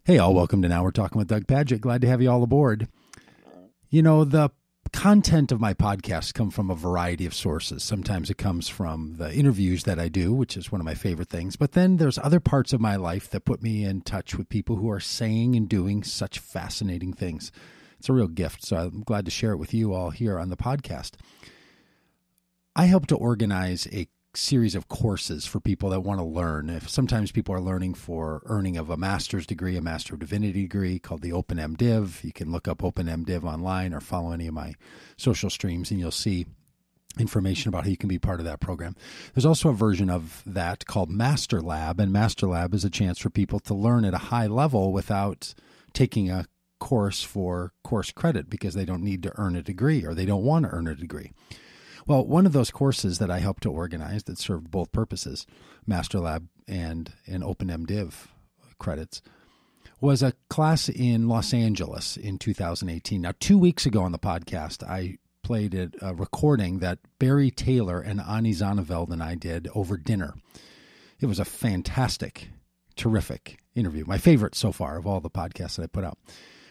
Hey, all, welcome to Now We're Talking with Doug Pagitt. Glad to have you all aboard. You know, the content of my podcast come from a variety of sources. Sometimes it comes from the interviews that I do, which is one of my favorite things. But then there's other parts of my life that put me in touch with people who are saying and doing such fascinating things. It's a real gift, so I'm glad to share it with you all here on the podcast. I help to organize a series of courses for people that want to learn. If sometimes people are learning for earning of a master's degree, a Master of Divinity degree called the Open MDiv. You can look up Open MDiv online or follow any of my social streams and you'll see information about how you can be part of that program. There's also a version of that called Masterlab, and Masterlab is a chance for people to learn at a high level without taking a course for course credit because they don't need to earn a degree or they don't want to earn a degree. Well, one of those courses that I helped to organize that served both purposes, Masterlab and Open MDiv credits, was a class in Los Angeles in 2018. Now, 2 weeks ago on the podcast, I played a recording that Barry Taylor and Ani Zonneveld and I did over dinner. It was a fantastic, terrific interview, my favorite so far of all the podcasts that I put out.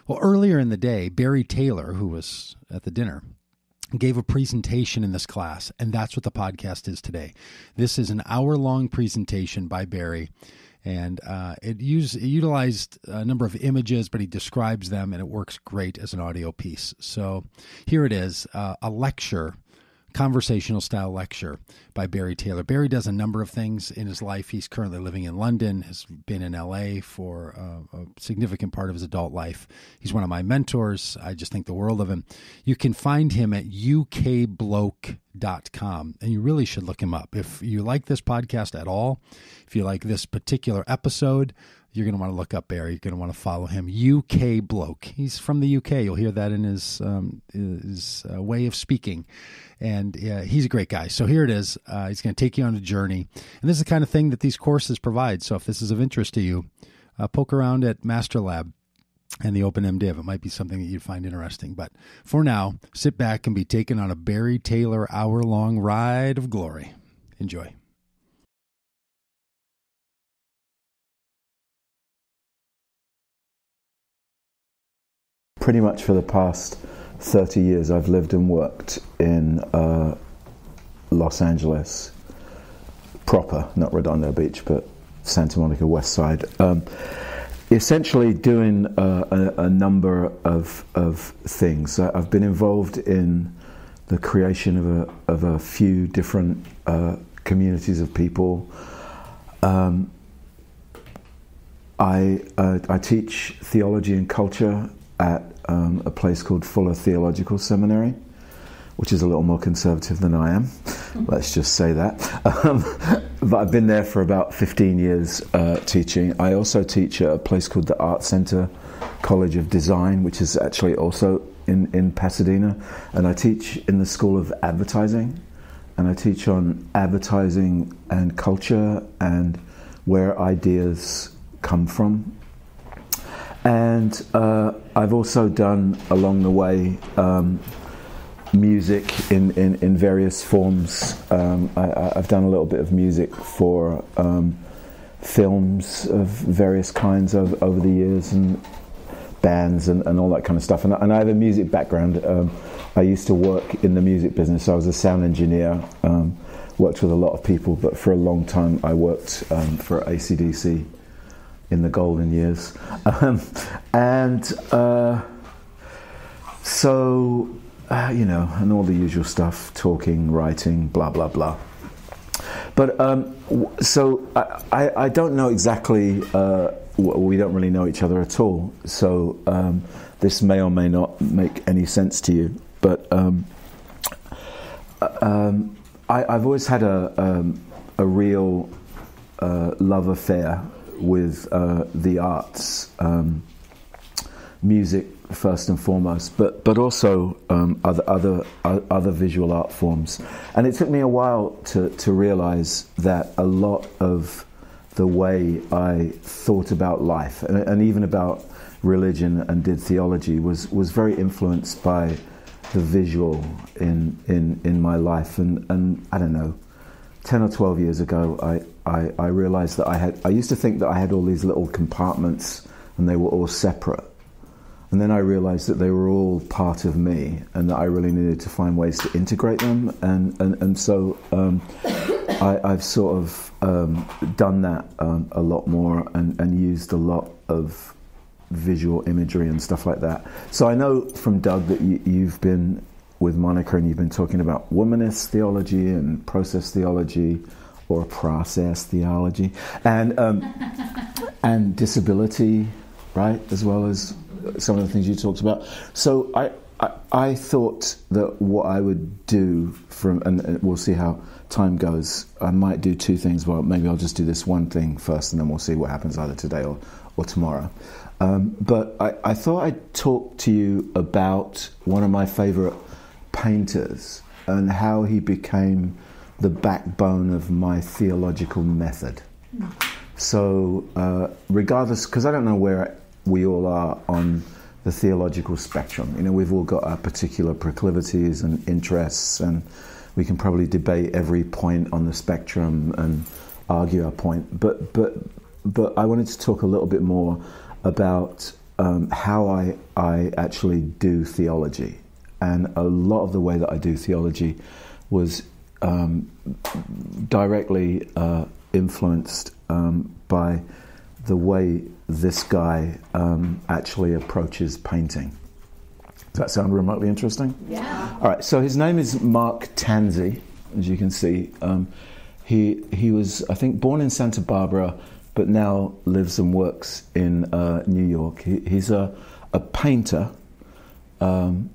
Well, earlier in the day, Barry Taylor, who was at the dinner, gave a presentation in this class, and that's what the podcast is today. This is an hour-long presentation by Barry, and it utilized a number of images, but he describes them, and it works great as an audio piece. So here it is, a lecture, conversational style lecture by Barry Taylor. Barry does a number of things in his life. He's currently living in London, has been in LA for a significant part of his adult life. He's one of my mentors. I just think the world of him. You can find him at ukbloke.com, and you really should look him up. If you like this podcast at all, if you like this particular episode, you're going to want to look up Barry. You're going to want to follow him. UK Bloke. He's from the UK. You'll hear that in his way of speaking. And he's a great guy. So here it is. He's going to take you on a journey. And this is the kind of thing that these courses provide. So if this is of interest to you, poke around at Masterlab and the Open MDiv. It might be something that you'd find interesting. But for now, sit back and be taken on a Barry Taylor hour-long ride of glory. Enjoy. Pretty much for the past 30 years, I've lived and worked in Los Angeles proper, not Redondo Beach, but Santa Monica West Side. Essentially doing a number of things. I've been involved in the creation of a few different communities of people. I teach theology and culture at a place called Fuller Theological Seminary, which is a little more conservative than I am. Let's just say that. But I've been there for about 15 years teaching. I also teach at a place called the Art Center College of Design, which is actually also in Pasadena. And I teach in the School of Advertising. And I teach on advertising and culture and where ideas come from. And I've also done, along the way, music in various forms. I've done a little bit of music for films of various kinds over the years, and bands and all that kind of stuff. And I have a music background. I used to work in the music business. I was a sound engineer, worked with a lot of people, but for a long time I worked for AC/DC. In the golden years, so and all the usual stuff, talking, writing, blah blah blah. But so I don't know exactly. We don't really know each other at all. So this may or may not make any sense to you. But I've always had a real love affair with the arts, music first and foremost, but also other visual art forms. And it took me a while to realize that a lot of the way I thought about life and even about religion and did theology was very influenced by the visual in my life. And I don't know, 10 or 12 years ago, I realized that I used to think that I had all these little compartments and they were all separate. And then I realized that they were all part of me, and that I really needed to find ways to integrate them. And so I've sort of done that a lot more, and used a lot of visual imagery and stuff like that. So I know from Doug that you've been with Monica, and you've been talking about womanist theology and process theology, or process theology, and disability, right, as well as some of the things you talked about. So I thought that what I would do and we'll see how time goes, I might do two things. Well, maybe I'll just do this one thing first, and then we'll see what happens either today or tomorrow. But I thought I'd talk to you about one of my favorite painters and how he became the backbone of my theological method. So regardless, because I don't know where we all are on the theological spectrum. You know, we've all got our particular proclivities and interests, and we can probably debate every point on the spectrum and argue our point. But I wanted to talk a little bit more about how I actually do theology. And a lot of the way that I do theology was directly influenced by the way this guy actually approaches painting. Does that sound remotely interesting? Yeah. All right, so his name is Mark Tansey, as you can see. He was, I think, born in Santa Barbara, but now lives and works in New York. He's a painter, and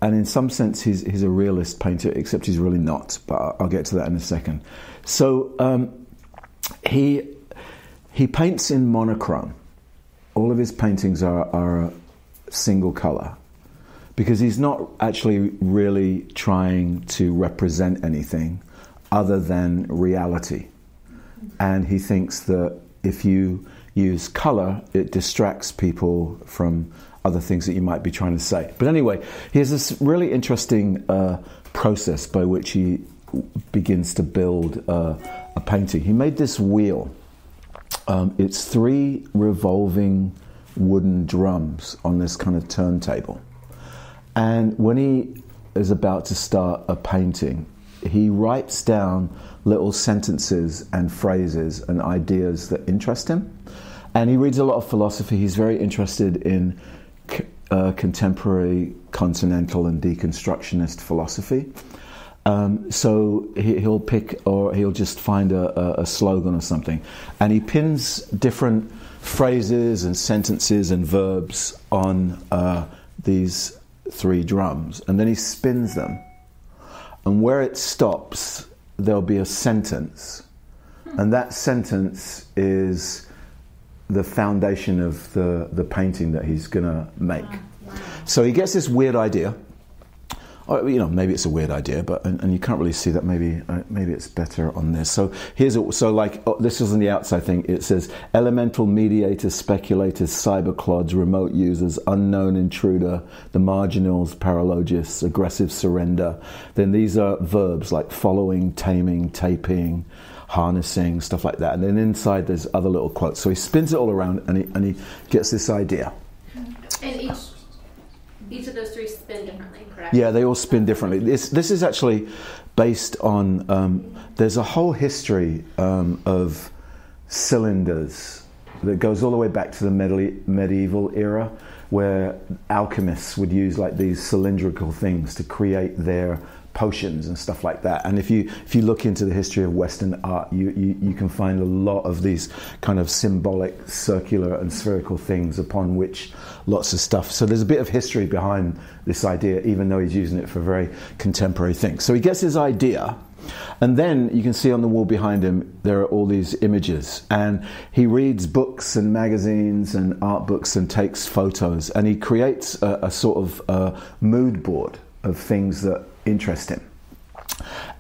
in some sense he's a realist painter, except he's really not, but I'll get to that in a second. So he paints in monochrome. All of his paintings are a single colour, because he's not actually really trying to represent anything other than reality. And he thinks that if you use colour, it distracts people from other things that you might be trying to say. But anyway, he has this really interesting process by which he begins to build a painting. He made this wheel. It's 3 revolving wooden drums on this kind of turntable. And when he is about to start a painting, he writes down little sentences and phrases and ideas that interest him. And he reads a lot of philosophy. He's very interested in contemporary continental and deconstructionist philosophy. So he'll pick, or he'll just find a slogan or something, and he pins different phrases and sentences and verbs on these 3 drums, and then he spins them, and where it stops there'll be a sentence, and that sentence is the foundation of the painting that he's gonna make. Wow. So he gets this weird idea. Or, you know, maybe it's a weird idea, but and you can't really see that. Maybe it's better on this. So this is on the outside thing. It says elemental mediators, speculators, cyberclods, remote users, unknown intruder, the marginals, paralogists, aggressive surrender. Then these are verbs like following, taming, taping, harnessing, stuff like that. And then inside there's other little quotes. So he spins it all around, and he gets this idea. And each of those 3 spin differently, correct? Yeah, they all spin differently. This is actually based on, there's a whole history of cylinders that goes all the way back to the medieval era, where alchemists would use like these cylindrical things to create their potions and stuff like that. And if you look into the history of Western art, you can find a lot of these kind of symbolic circular and spherical things upon which lots of stuff. So there's a bit of history behind this idea, even though he's using it for very contemporary things. So he gets his idea, and then you can see on the wall behind him there are all these images, and he reads books and magazines and art books and takes photos, and he creates a sort of mood board of things that interest him.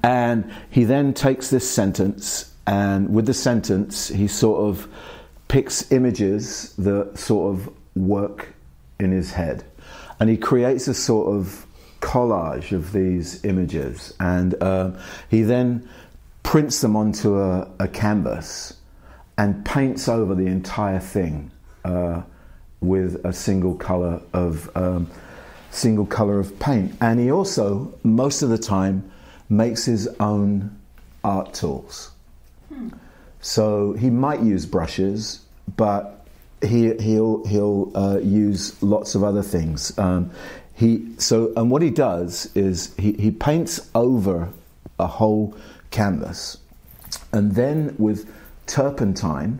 And he then takes this sentence, and with the sentence he sort of picks images that sort of work in his head, and he creates a sort of collage of these images, and he then prints them onto a canvas and paints over the entire thing with a single color of paint. And he also, most of the time, makes his own art tools. So he might use brushes, but he'll use lots of other things. And what he does is he paints over a whole canvas, and then with turpentine,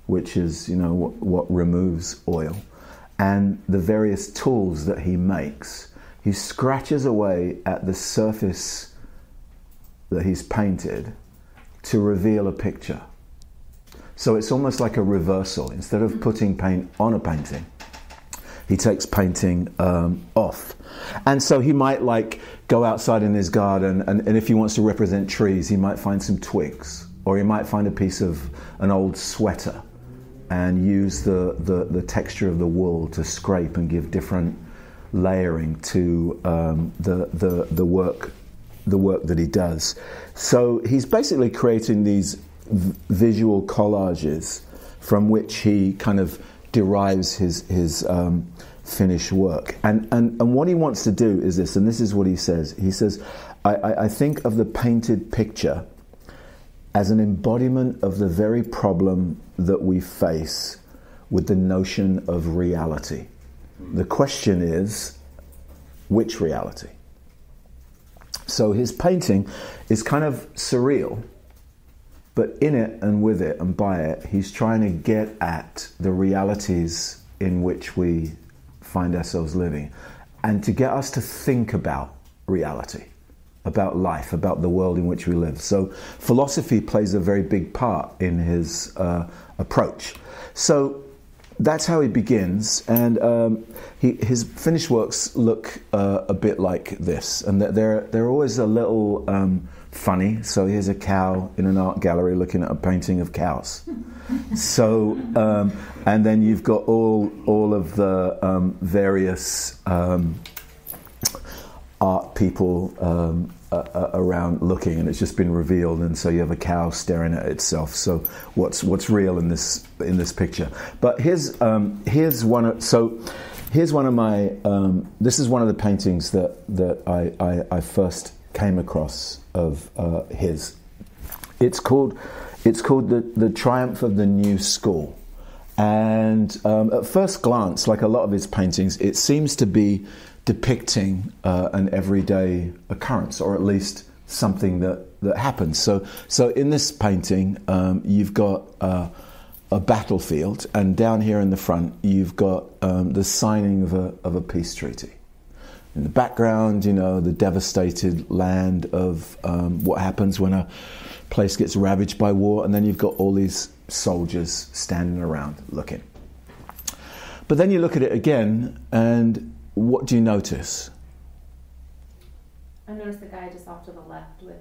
which is what removes oil, and the various tools that he makes, he scratches away at the surface that he's painted to reveal a picture. So it's almost like a reversal. Instead of putting paint on a painting, he takes painting off. And so he might go outside in his garden, and if he wants to represent trees, he might find some twigs, or he might find a piece of an old sweater and use the texture of the wool to scrape and give different layering to the work that he does. So he's basically creating these visual collages from which he kind of derives his finished work. And what he wants to do is this, and this is what he says. He says, I think of the painted picture as an embodiment of the very problem that we face with the notion of reality. The question is, which reality? So his painting is kind of surreal, but in it and with it and by it, he's trying to get at the realities in which we find ourselves living, and to get us to think about reality, about life, about the world in which we live. So philosophy plays a very big part in his approach. So that's how he begins, and his finished works look a bit like this, and they're always a little funny. So here's a cow in an art gallery looking at a painting of cows. So and then you've got all of the various art people around looking, and it's just been revealed, and so you have a cow staring at itself. So what's real in this picture? But here's one of my this is one of the paintings that I first came across of his. It's called the Triumph of the New School, and at first glance, like a lot of his paintings, it seems to be depicting an everyday occurrence, or at least something that happens. So in this painting, you've got a battlefield, and down here in the front, you've got the signing of a peace treaty. In the background, the devastated land of what happens when a place gets ravaged by war, and then you've got all these soldiers standing around looking. But then you look at it again, and what do you notice? I noticed the guy just off to the left with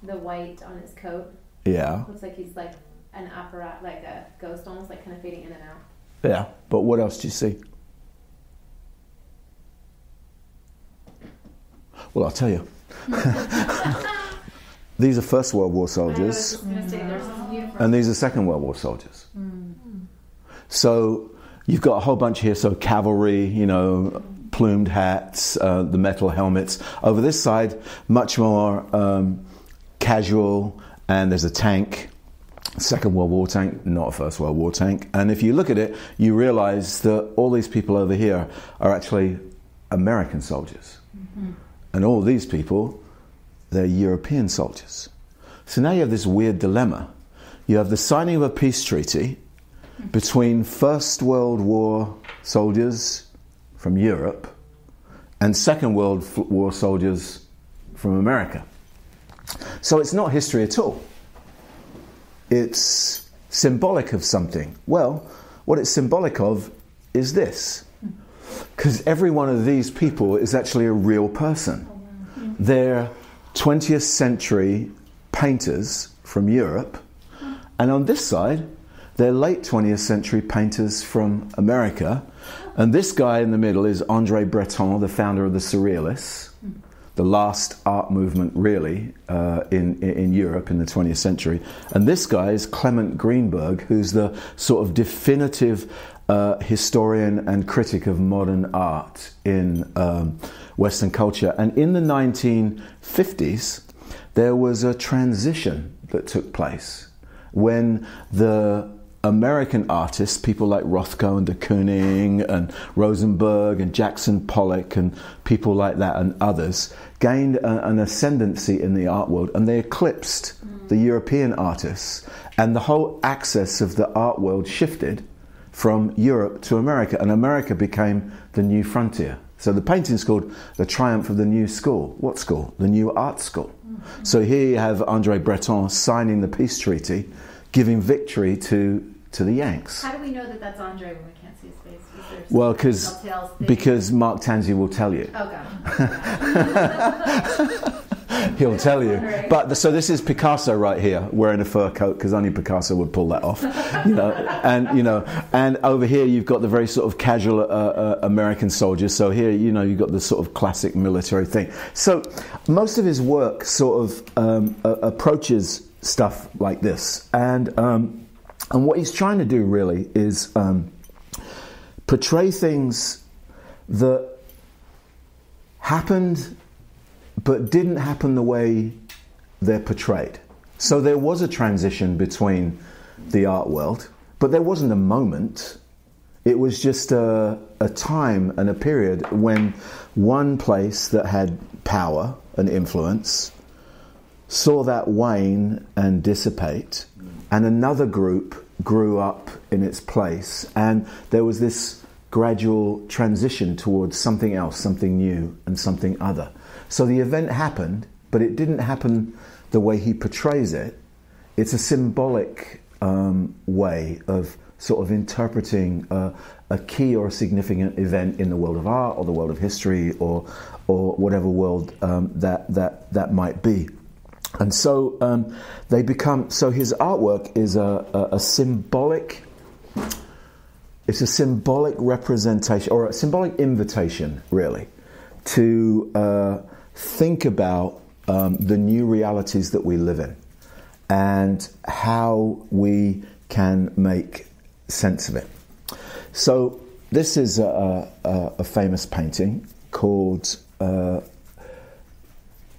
the white on his coat. Yeah. Looks like he's like an apparat, like a ghost, almost like kind of fading in and out. Yeah, but what else do you see? Well, I'll tell you. These are First World War soldiers, and these are Second World War soldiers. So you've got a whole bunch here, so cavalry, plumed hats, the metal helmets. Over this side, much more casual, and there's a tank, Second World War tank, not a First World War tank. And if you look at it, you realize that all these people over here are actually American soldiers. Mm-hmm. And all these people, they're European soldiers. So now you have this weird dilemma. You have the signing of a peace treaty between First World War soldiers from Europe and Second World War soldiers from America. So it's not history at all. It's symbolic of something. Well, what it's symbolic of is this. Because every one of these people is actually a real person. They're 20th century painters from Europe, and on this side, they're late 20th century painters from America. And this guy in the middle is André Breton, the founder of the Surrealists. the last art movement really in Europe in the 20th century. And this guy is Clement Greenberg, who's the sort of definitive historian and critic of modern art in Western culture. And in the 1950s, there was a transition that took place when the American artists, people like Rothko and de Kooning and Rosenberg and Jackson Pollock and people like that and others, gained an ascendancy in the art world, and they eclipsed the European artists, and the whole axis of the art world shifted from Europe to America, and America became the new frontier. So the painting's called The Triumph of the New School. What school? The New Art School. So here you have André Breton signing the peace treaty, giving victory to the Yanks. How do we know that that's Andre when we can't see his face? Well, because Mark Tansey will tell you. Oh, God. He'll tell you. But so this is Picasso right here, wearing a fur coat, because only Picasso would pull that off. And over here you've got the very sort of casual American soldiers. So here, you've got the sort of classic military thing. So most of his work sort of approaches stuff like this, and what he's trying to do really is portray things that happened but didn't happen the way they're portrayed. So there was a transition between the art world, but there wasn't a moment. It was just a time and a period when one place that had power and influence saw that wane and dissipate, and another group grew up in its place, and there was this gradual transition towards something else, something new and something other. So the event happened, but it didn't happen the way he portrays it. It's a symbolic way of sort of interpreting a key or a significant event in the world of art or the world of history or whatever world that might be. And so they become. So his artwork is a symbolic. It's a symbolic representation or a symbolic invitation, really, to think about the new realities that we live in and how we can make sense of it. So this is a famous painting called.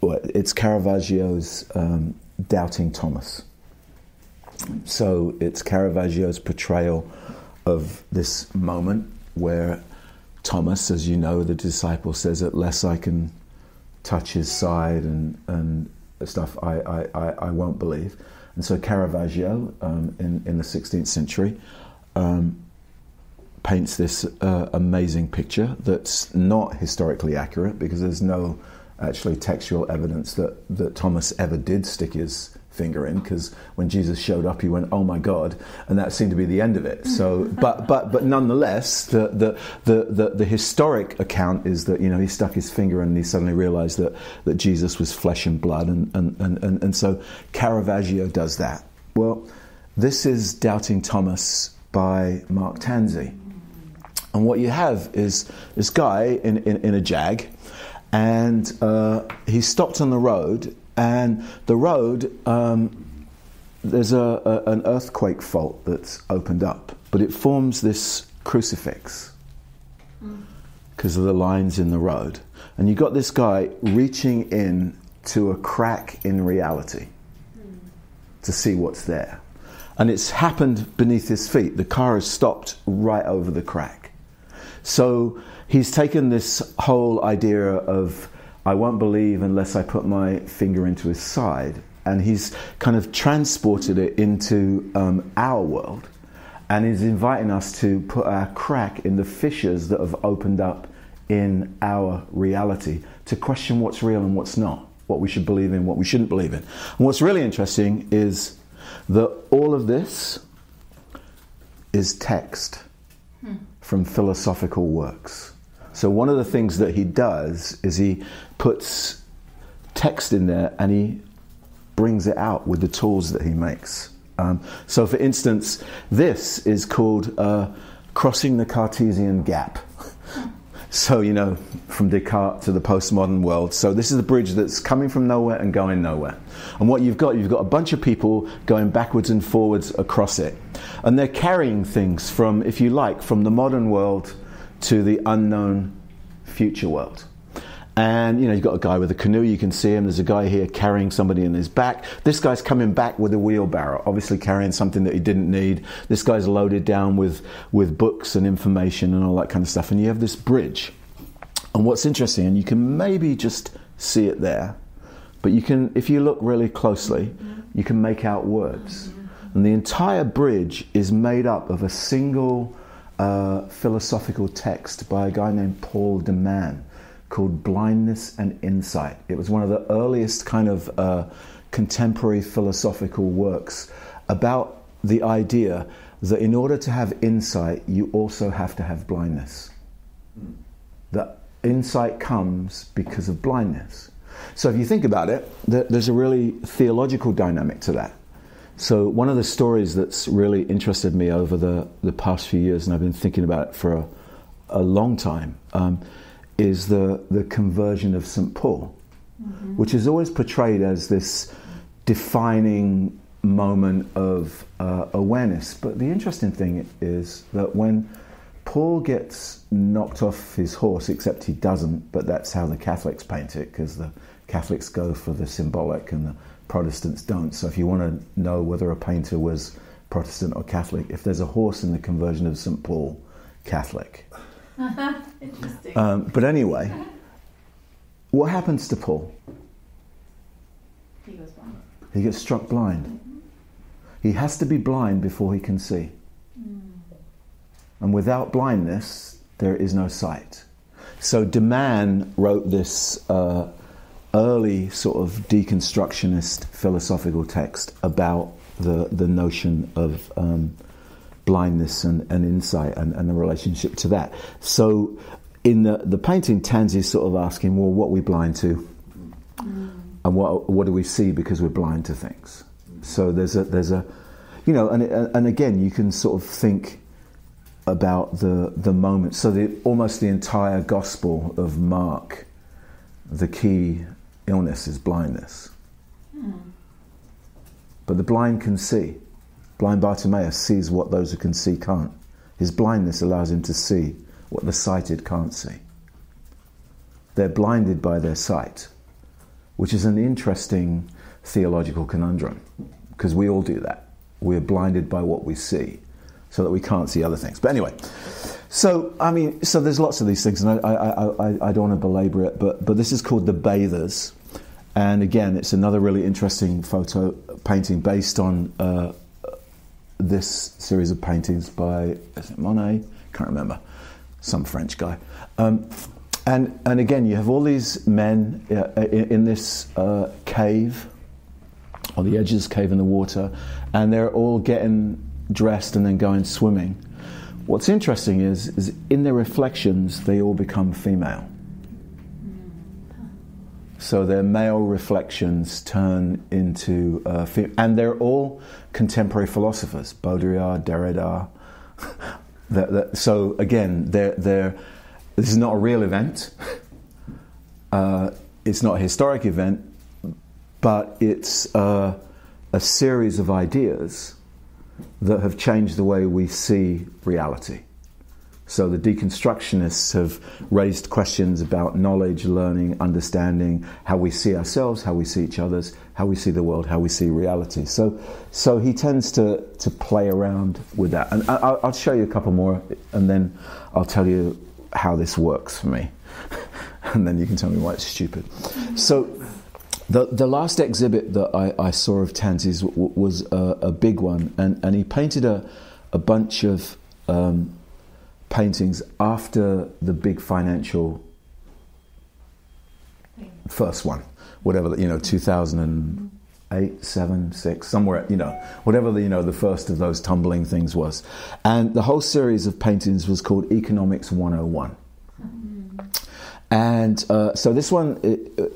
It's Caravaggio's Doubting Thomas. So it's Caravaggio's portrayal of this moment where Thomas, as you know, the disciple says, "Unless I can touch his side and stuff, I won't believe." And so Caravaggio, in the 16th century, paints this amazing picture that's not historically accurate because there's no actually textual evidence that Thomas ever did stick his finger in, because when Jesus showed up he went, "Oh my God," and that seemed to be the end of it. So but nonetheless the historic account is that he stuck his finger in and he suddenly realized that Jesus was flesh and blood, and so Caravaggio does that. Well, this is Doubting Thomas by Mark Tansey, and what you have is this guy in a Jag. And he stopped on the road, and the road, there's an earthquake fault that's opened up, but it forms this crucifix because of the lines in the road. And you've got this guy reaching in to a crack in reality to see what's there. And it's happened beneath his feet. The car has stopped right over the crack. So he's taken this whole idea of, I won't believe unless I put my finger into his side, and he's kind of transported it into our world, and he's inviting us to put our crack in the fissures that have opened up in our reality, to question what's real and what's not, what we should believe in, what we shouldn't believe in. And what's really interesting is that all of this is text from philosophical works. So one of the things that he does is he puts text in there and he brings it out with the tools that he makes. So for instance, this is called Crossing the Cartesian Gap. So, from Descartes to the postmodern world. So this is the bridge that's coming from nowhere and going nowhere. And what you've got a bunch of people going backwards and forwards across it. And they're carrying things from, if you like, from the modern world to the unknown future world. And, you've got a guy with a canoe, you can see him. There's a guy here carrying somebody in his back. This guy's coming back with a wheelbarrow, obviously carrying something that he didn't need. This guy's loaded down with books and information and all that kind of stuff. And you have this bridge. And what's interesting, and you can maybe just see it there, but you can, if you look really closely, you can make out words. And the entire bridge is made up of a single philosophical text by a guy named Paul de Man, called Blindness and Insight. It was one of the earliest kind of contemporary philosophical works about the idea that in order to have insight, you also have to have blindness. That insight comes because of blindness. So if you think about it, there's a really theological dynamic to that. So one of the stories that's really interested me over the past few years, and I've been thinking about it for a long time, is the conversion of St. Paul, which is always portrayed as this defining moment of awareness. But the interesting thing is that when Paul gets knocked off his horse, except he doesn't, but that's how the Catholics paint it, because the Catholics go for the symbolic and the Protestants don't. So if you want to know whether a painter was Protestant or Catholic, if there's a horse in the conversion of St. Paul, Catholic. Interesting. But anyway, what happens to Paul? He goes blind. He gets struck blind. He has to be blind before he can see. And without blindness, there is no sight. So de Man wrote this early sort of deconstructionist philosophical text about the notion of blindness and insight and the relationship to that. So in the painting, Tansy's sort of asking, well, what are we blind to? And what do we see because we're blind to things? So there's a and again, you can sort of think about the moment. So almost the entire Gospel of Mark, the key illness is blindness. But the blind can see. Blind Bartimaeus sees what those who can see can't. His blindness allows him to see what the sighted can't see. They're blinded by their sight, which is an interesting theological conundrum, because we all do that. We're blinded by what we see, so that we can't see other things. But anyway, so there's lots of these things, and I don't want to belabor it, but this is called The Bathers, and again, it's another really interesting photo painting based on this series of paintings by, is it Monet? Can't remember, some French guy. And again, you have all these men in this cave, on the edge of this cave in the water, and they're all getting dressed and then going swimming. What's interesting is in their reflections, they all become female. So their male reflections turn into and they're all contemporary philosophers, Baudrillard, Derrida. So again, this is not a real event. It's not a historic event, but it's a series of ideas that have changed the way we see reality. So the deconstructionists have raised questions about knowledge, learning, understanding, how we see ourselves, how we see each other, how we see the world, how we see reality. So he tends to play around with that. And I'll show you a couple more, and then I'll tell you how this works for me. And then you can tell me why it's stupid. So the last exhibit that I saw of Tansy's was a big one, and he painted a bunch of paintings after the big financial first one, whatever, 2008, 7, 6, somewhere, whatever the first of those tumbling things was. And the whole series of paintings was called Economics 101. And so this one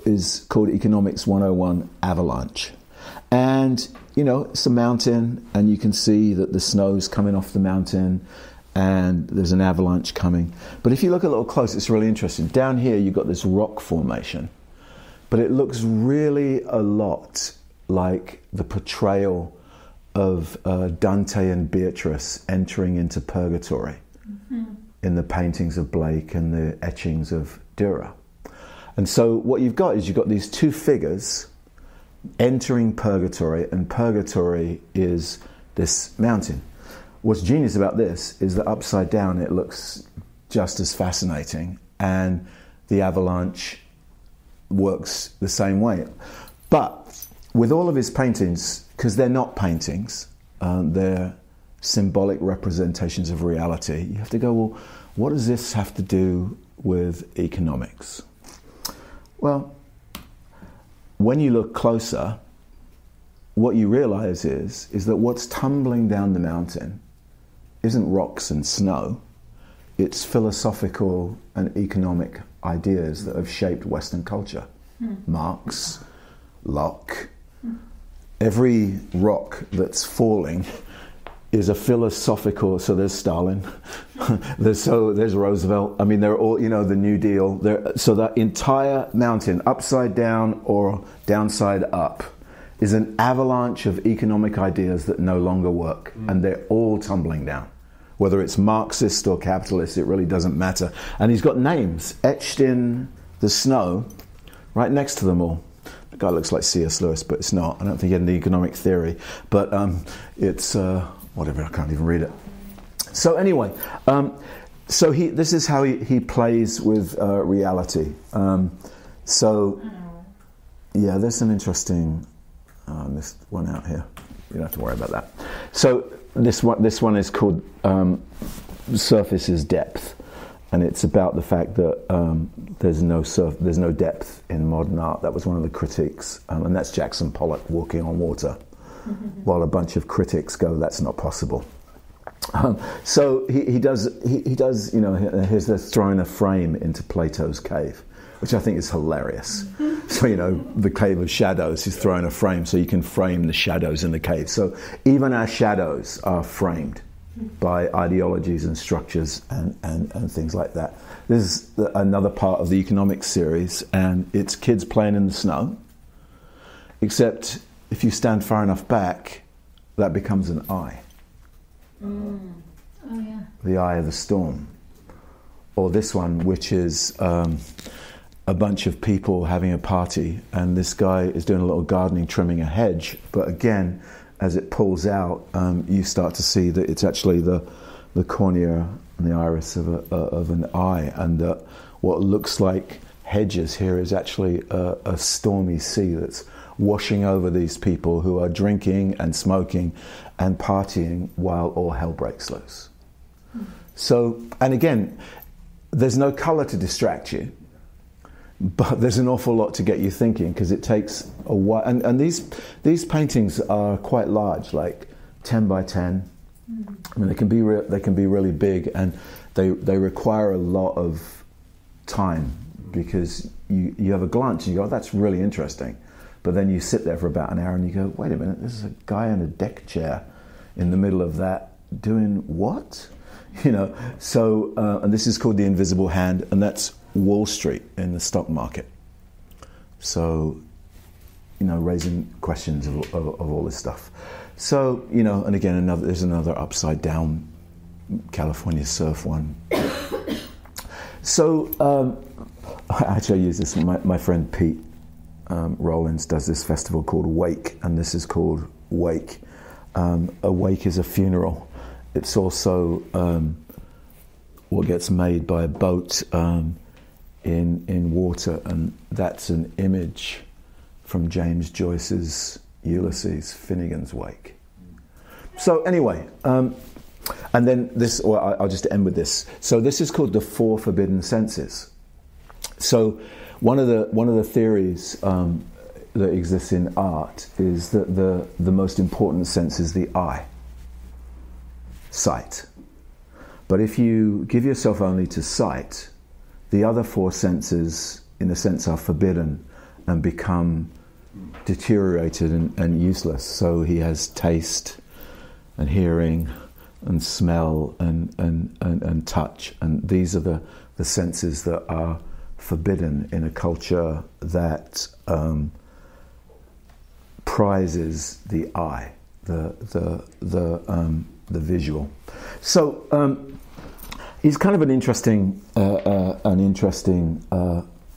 is called Economics 101 Avalanche. And, it's a mountain, and you can see that the snow's coming off the mountain. and there's an avalanche coming. But if you look a little close, it's really interesting. Down here, you've got this rock formation, but it looks really a lot like the portrayal of Dante and Beatrice entering into purgatory in the paintings of Blake and the etchings of Dürer. And so what you've got is you've got these two figures entering purgatory, and purgatory is this mountain. What's genius about this is that upside down it looks just as fascinating, and the avalanche works the same way. But with all of his paintings, because they're not paintings, they're symbolic representations of reality, you have to go, well, what does this have to do with economics? Well, when you look closer, what you realize is that what's tumbling down the mountain isn't rocks and snow, it's philosophical and economic ideas that have shaped Western culture. Marx, Locke, every rock that's falling is a philosophical, so there's Stalin, there's Roosevelt, I mean, they're all, you know, the New Deal, so that entire mountain, upside down or downside up, is an avalanche of economic ideas that no longer work, and they're all tumbling down. Whether it's Marxist or capitalist, it really doesn't matter. And he's got names etched in the snow right next to them all. The guy looks like C.S. Lewis, but it's not. I don't think he had an economic theory. But it's, whatever, I can't even read it. So anyway, this is how he plays with reality. Yeah, there's some interesting... this one out here. You don't have to worry about that. So this one is called Surface is Depth, and it's about the fact that there's no depth in modern art. That was one of the critiques, and that's Jackson Pollock walking on water, while a bunch of critics go, "That's not possible." So he does. You know, here's the throwing a frame into Plato's cave, which I think is hilarious. So, you know, the cave of shadows, he's throwing a frame so you can frame the shadows in the cave. So even our shadows are framed by ideologies and structures and things like that. This is another part of the economics series, and it's kids playing in the snow, except if you stand far enough back, that becomes an eye. Oh, yeah. The eye of the storm. Or this one, which is... a bunch of people having a party, and this guy is doing a little gardening, trimming a hedge, but again, as it pulls out, you start to see that it's actually the cornea and the iris of an eye, and that what looks like hedges here is actually a stormy sea that's washing over these people who are drinking and smoking and partying while all hell breaks loose. So, and again, there's no colour to distract you, but there's an awful lot to get you thinking, because it takes a while. And these paintings are quite large, like 10 by 10. I mean, they can be really big, and they require a lot of time, because you have a glance and you go, oh, that's really interesting. But then you sit there for about an hour and you go, wait a minute, this is a guy in a deck chair in the middle of that doing what? You know, so, and this is called The Invisible Hand, and that's Wall Street in the stock market. So, you know, raising questions of all this stuff. So, you know, and again, there's another upside down California surf one. So, actually I use this, my friend Pete Rollins does this festival called Wake, and this is called Wake. A wake is a funeral. It's also what gets made by a boat in water, and that's an image from James Joyce's Ulysses, Finnegan's Wake. So anyway, and then this, or I'll just end with this. So this is called the Four Forbidden Senses. So one of the theories that exists in art is that the most important sense is the eye, sight. But if you give yourself only to sight, the other four senses, in a sense, are forbidden and become deteriorated and useless. So he has taste and hearing and smell and touch. And these are the senses that are forbidden in a culture that prizes the eye, the visual. So he's kind of an interesting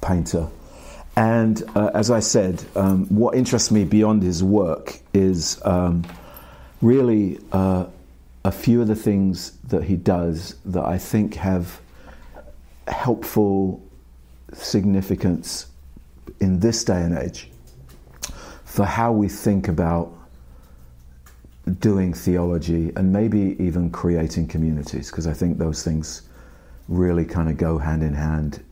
painter. And as I said, what interests me beyond his work is really a few of the things that he does that I think have helpful significance in this day and age for how we think about doing theology and maybe even creating communities, because I think those things really kind of go hand in hand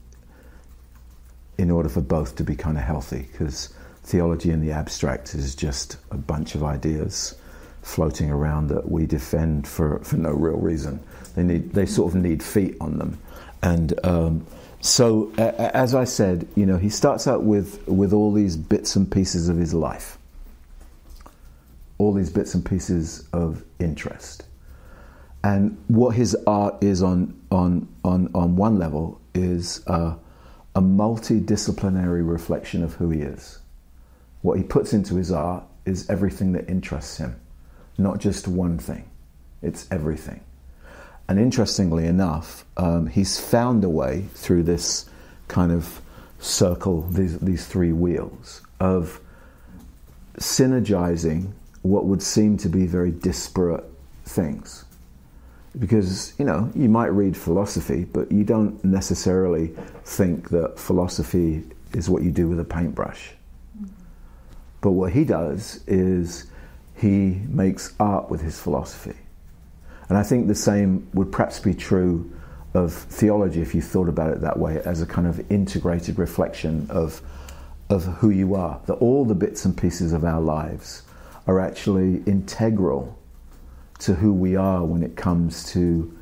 in order for both to be kind of healthy, because theology in the abstract is just a bunch of ideas floating around that we defend for no real reason. They sort of need feet on them. And so as I said, you know, he starts out with all these bits and pieces of his life, all these bits and pieces of interest. And what his art is on one level is a multidisciplinary reflection of who he is. What he puts into his art is everything that interests him, not just one thing. It's everything. And interestingly enough, he's found a way through this kind of circle, these three wheels, of synergizing what would seem to be very disparate things. Because, you know, you might read philosophy, but you don't necessarily think that philosophy is what you do with a paintbrush. But what he does is he makes art with his philosophy. And I think the same would perhaps be true of theology if you thought about it that way, as a kind of integrated reflection of who you are. That all the bits and pieces of our lives are actually integral to who we are when it comes to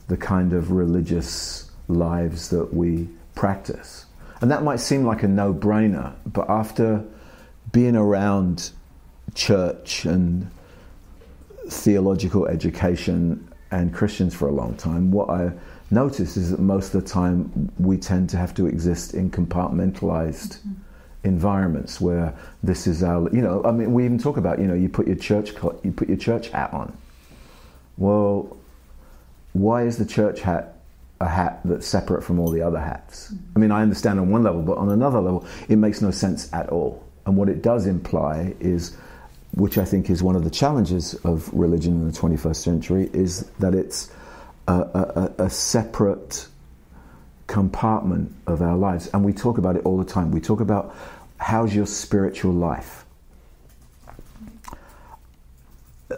the kind of religious lives that we practice. And that might seem like a no-brainer, but after being around church and theological education and Christians for a long time, what I notice is that most of the time we tend to have to exist in compartmentalized environments where this is our, you know, I mean, we even talk about, you know, you put your church hat on. Well, why is the church hat a hat that's separate from all the other hats? I mean, I understand on one level, but on another level, it makes no sense at all. And what it does imply is, which I think is one of the challenges of religion in the 21st century, is that it's a separate compartment of our lives. And we talk about it all the time. We talk about, how's your spiritual life?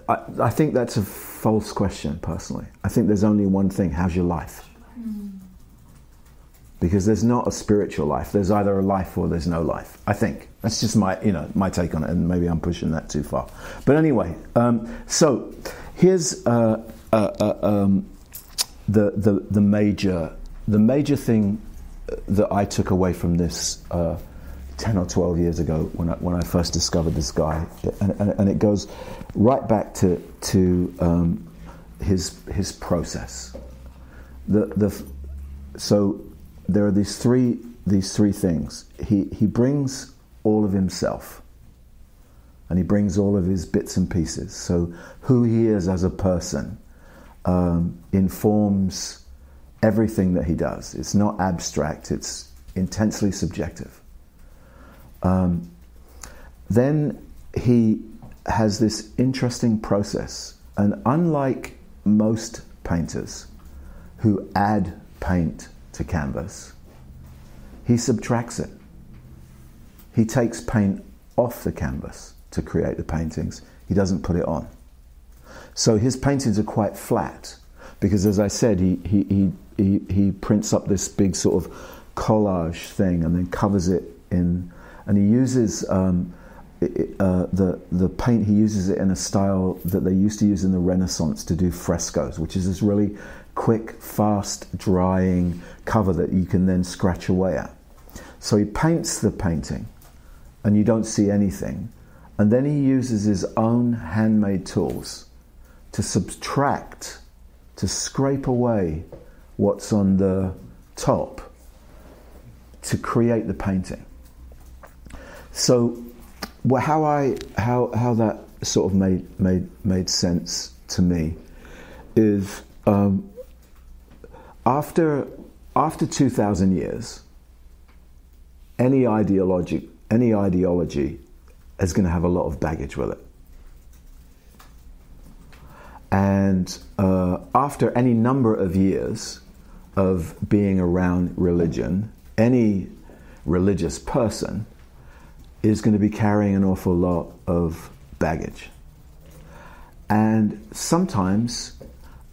I think that's a false question, personally. I think there's only one thing: how's your life? Because there's not a spiritual life. There's either a life or there's no life. I think that's just my take on it, and maybe I'm pushing that too far. But anyway, so here's the major thing that I took away from this 10 or 12 years ago when I first discovered this guy, and it goes right back to his process. So there are these three things. He brings all of himself, and he brings all of his bits and pieces. So who he is as a person informs everything that he does. It's not abstract, it's intensely subjective. Then he has this interesting process, and unlike most painters who add paint to canvas, he subtracts it. He takes paint off the canvas to create the paintings. He doesn't put it on. So his paintings are quite flat, because, as I said, he prints up this big sort of collage thing and then covers it in, and he uses the paint. He uses it in a style that they used to use in the Renaissance to do frescoes, which is this really quick, fast drying cover that you can then scratch away at. So he paints the painting, and you don't see anything, and then he uses his own handmade tools to subtract to scrape away what's on the top to create the painting. So how that sort of made sense to me is after 2,000 years, any ideology is going to have a lot of baggage with it. And after any number of years of being around religion, any religious person is going to be carrying an awful lot of baggage. And sometimes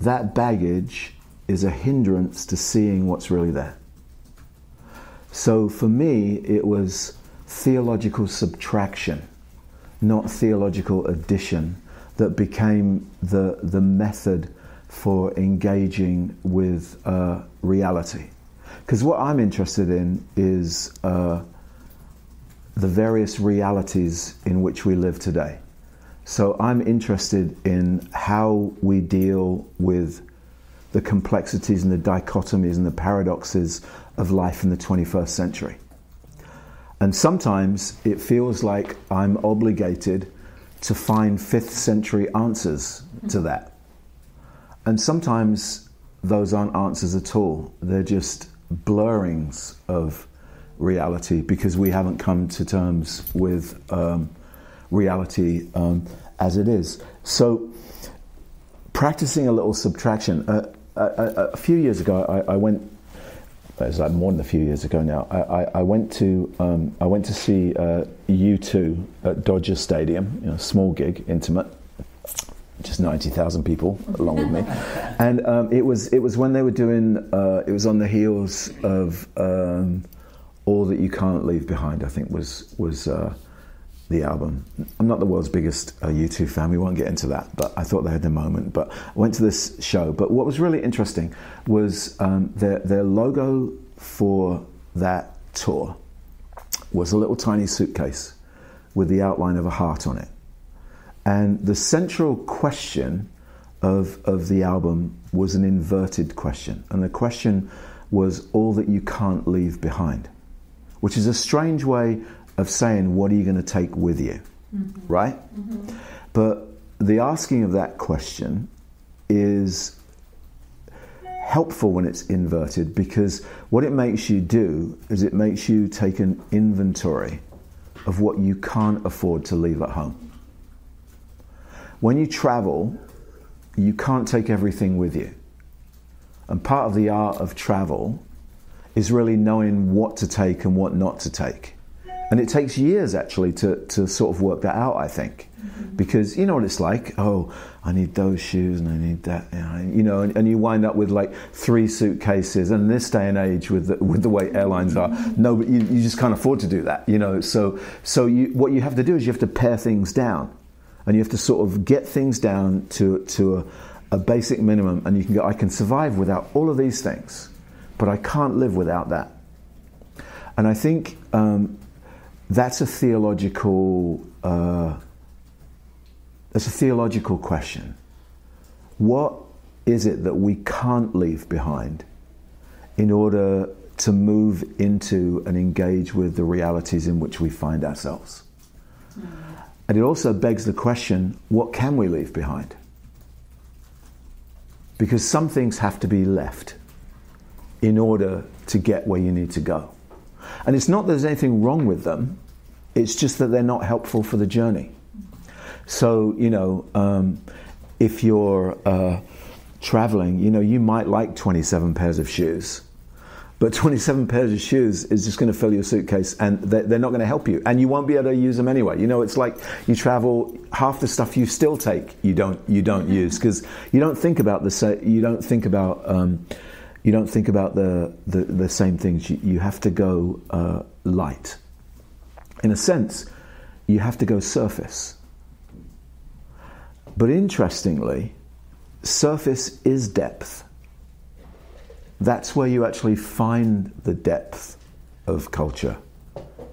that baggage is a hindrance to seeing what's really there. So for me, it was theological subtraction, not theological addition, that became the method for engaging with reality. Because what I'm interested in is the various realities in which we live today. So I'm interested in how we deal with the complexities and the dichotomies and the paradoxes of life in the 21st century. And sometimes it feels like I'm obligated to find 5th century answers to that. And sometimes those aren't answers at all. They're just blurrings of reality because we haven't come to terms with reality as it is. So practicing a little subtraction. A few years ago, I went. It's like more than a few years ago now. I went to see U2 at Dodger Stadium. Small gig, intimate, just 90,000 people along with me, and it was when they were doing. It was on the heels of All That You Can't Leave Behind. I think was the album. I'm not the world's biggest U2 fan, we won't get into that, but I thought they had their moment. But I went to this show, but what was really interesting was their logo for that tour was a little tiny suitcase with the outline of a heart on it. And the central question of the album was an inverted question, and the question was all that you can't leave behind, which is a strange way of saying, what are you going to take with you, right? Mm-hmm. But the asking of that question is helpful when it's inverted, because what it makes you do is it makes you take an inventory of what you can't afford to leave at home. When you travel, you can't take everything with you. And part of the art of travel is really knowing what to take and what not to take. And it takes years, actually, to sort of work that out, I think. Mm-hmm. Because you know what it's like? Oh, I need those shoes and I need that. And you wind up with like 3 suitcases. And in this day and age, with the way airlines are, no, but you just can't afford to do that. So what you have to do is you have to pare things down. And you have to sort of get things down to a basic minimum. And you can go, I can survive without all of these things, but I can't live without that. And I think that's a theological question. What is it that we can't leave behind in order to move into and engage with the realities in which we find ourselves? Mm-hmm. And it also begs the question, what can we leave behind? Because some things have to be left in order to get where you need to go. And it's not that there's anything wrong with them, it's just that they're not helpful for the journey. So, if you're traveling, you might like 27 pairs of shoes, but 27 pairs of shoes is just going to fill your suitcase, and they're not going to help you, and you won't be able to use them anyway. It's like you travel, half the stuff you still take, you don't use, because you don't think about the same things. You have to go light. In a sense, you have to go surface. But interestingly, surface is depth. That's where you actually find the depth of culture,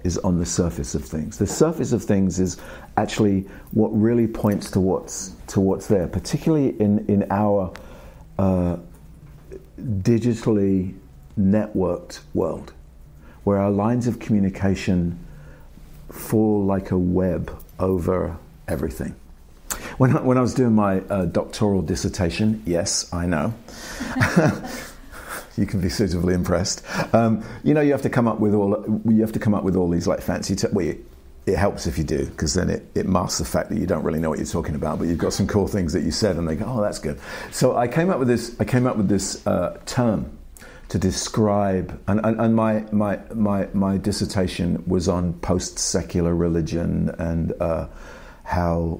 is on the surface of things. The surface of things is actually what really points to what's there, particularly in our digitally networked world where our lines of communication fall like a web over everything. When I was doing my doctoral dissertation, yes, I know. You can be suitably impressed. You have to come up with all these like fancy. It helps if you do, because then it masks the fact that you don't really know what you're talking about, but you've got some cool things that you said, and they go, "Oh, that's good." So I came up with this term to describe, and my dissertation was on post-secular religion and how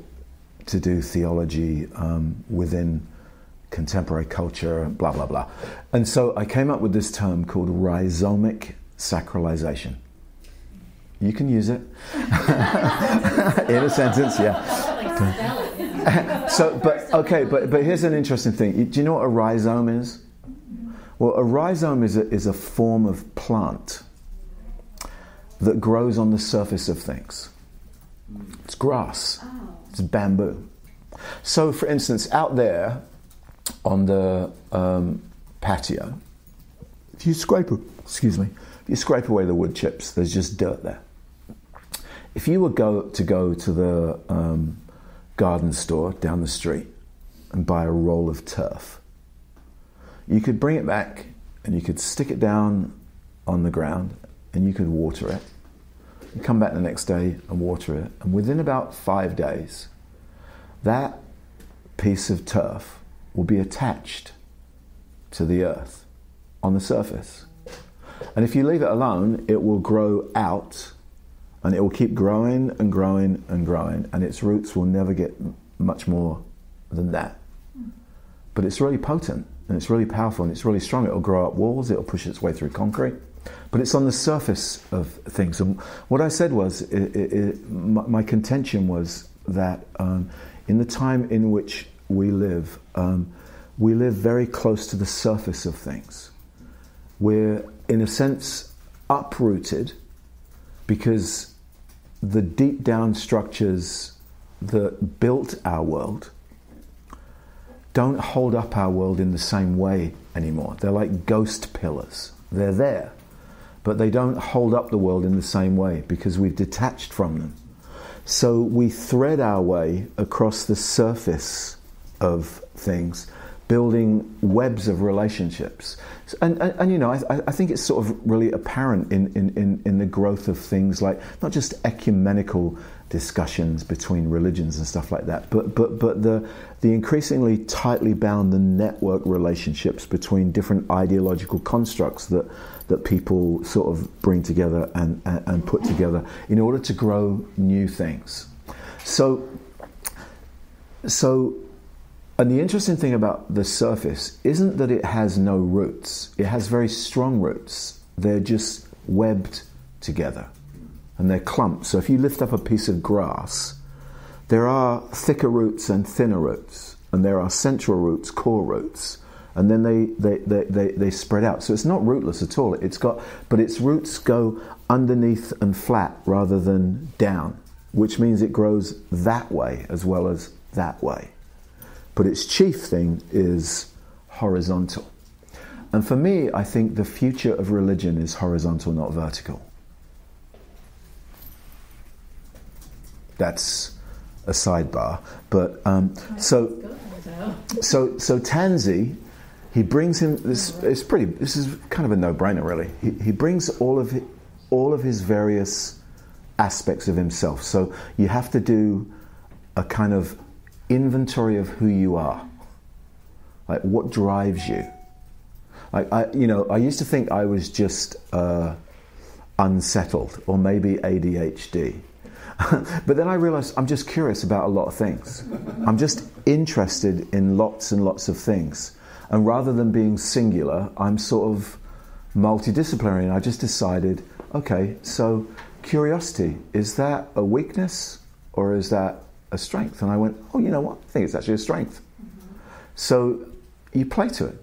to do theology within contemporary culture, blah blah blah. And so I came up with this term called rhizomic sacralization. You can use it in a sentence, yeah. But here's an interesting thing. Do you know what a rhizome is? Well, a rhizome is a form of plant that grows on the surface of things. It's grass. It's bamboo. So, for instance, out there on the patio, if you scrape away the wood chips, there's just dirt there. If you were to go to the garden store down the street and buy a roll of turf, you could bring it back and you could stick it down on the ground and you could water it. You come back the next day and water it, and within about 5 days, that piece of turf will be attached to the earth on the surface. And if you leave it alone, it will grow out, and it will keep growing and growing and growing, and its roots will never get much more than that. But it's really potent, and it's really powerful, and it's really strong. It'll grow up walls, it'll push its way through concrete, but it's on the surface of things. And what I said was, my contention was that in the time in which we live very close to the surface of things. We're, in a sense, uprooted because the deep down structures that built our world don't hold up our world in the same way anymore. They're like ghost pillars. They're there, but they don't hold up the world in the same way because we've detached from them. So we thread our way across the surface of things, building webs of relationships. And I think it's sort of really apparent in the growth of things like not just ecumenical discussions between religions and stuff like that, but the increasingly tightly bound and network relationships between different ideological constructs that people sort of bring together and put together in order to grow new things. And the interesting thing about the surface isn't that it has no roots. It has very strong roots. They're just webbed together. And they're clumps. So if you lift up a piece of grass, there are thicker roots and thinner roots. And there are central roots, core roots. And then they spread out. So it's not rootless at all. But its roots go underneath and flat rather than down, which means it grows that way as well as that way. But its chief thing is horizontal. And for me, I think the future of religion is horizontal, not vertical. That's a sidebar. But so Tansy, he brings him this. This is kind of a no-brainer, really. He brings all of his various aspects of himself. So you have to do a kind of inventory of who you are, like what drives you. Like I used to think I was just unsettled or maybe ADHD, but then I realized I'm just curious about a lot of things. I'm just interested in lots and lots of things, and rather than being singular, I'm sort of multidisciplinary. And I just decided, okay, so curiosity, is that a weakness or is that a strength? And I went, oh, you know what? I think it's actually a strength. Mm-hmm. So you play to it.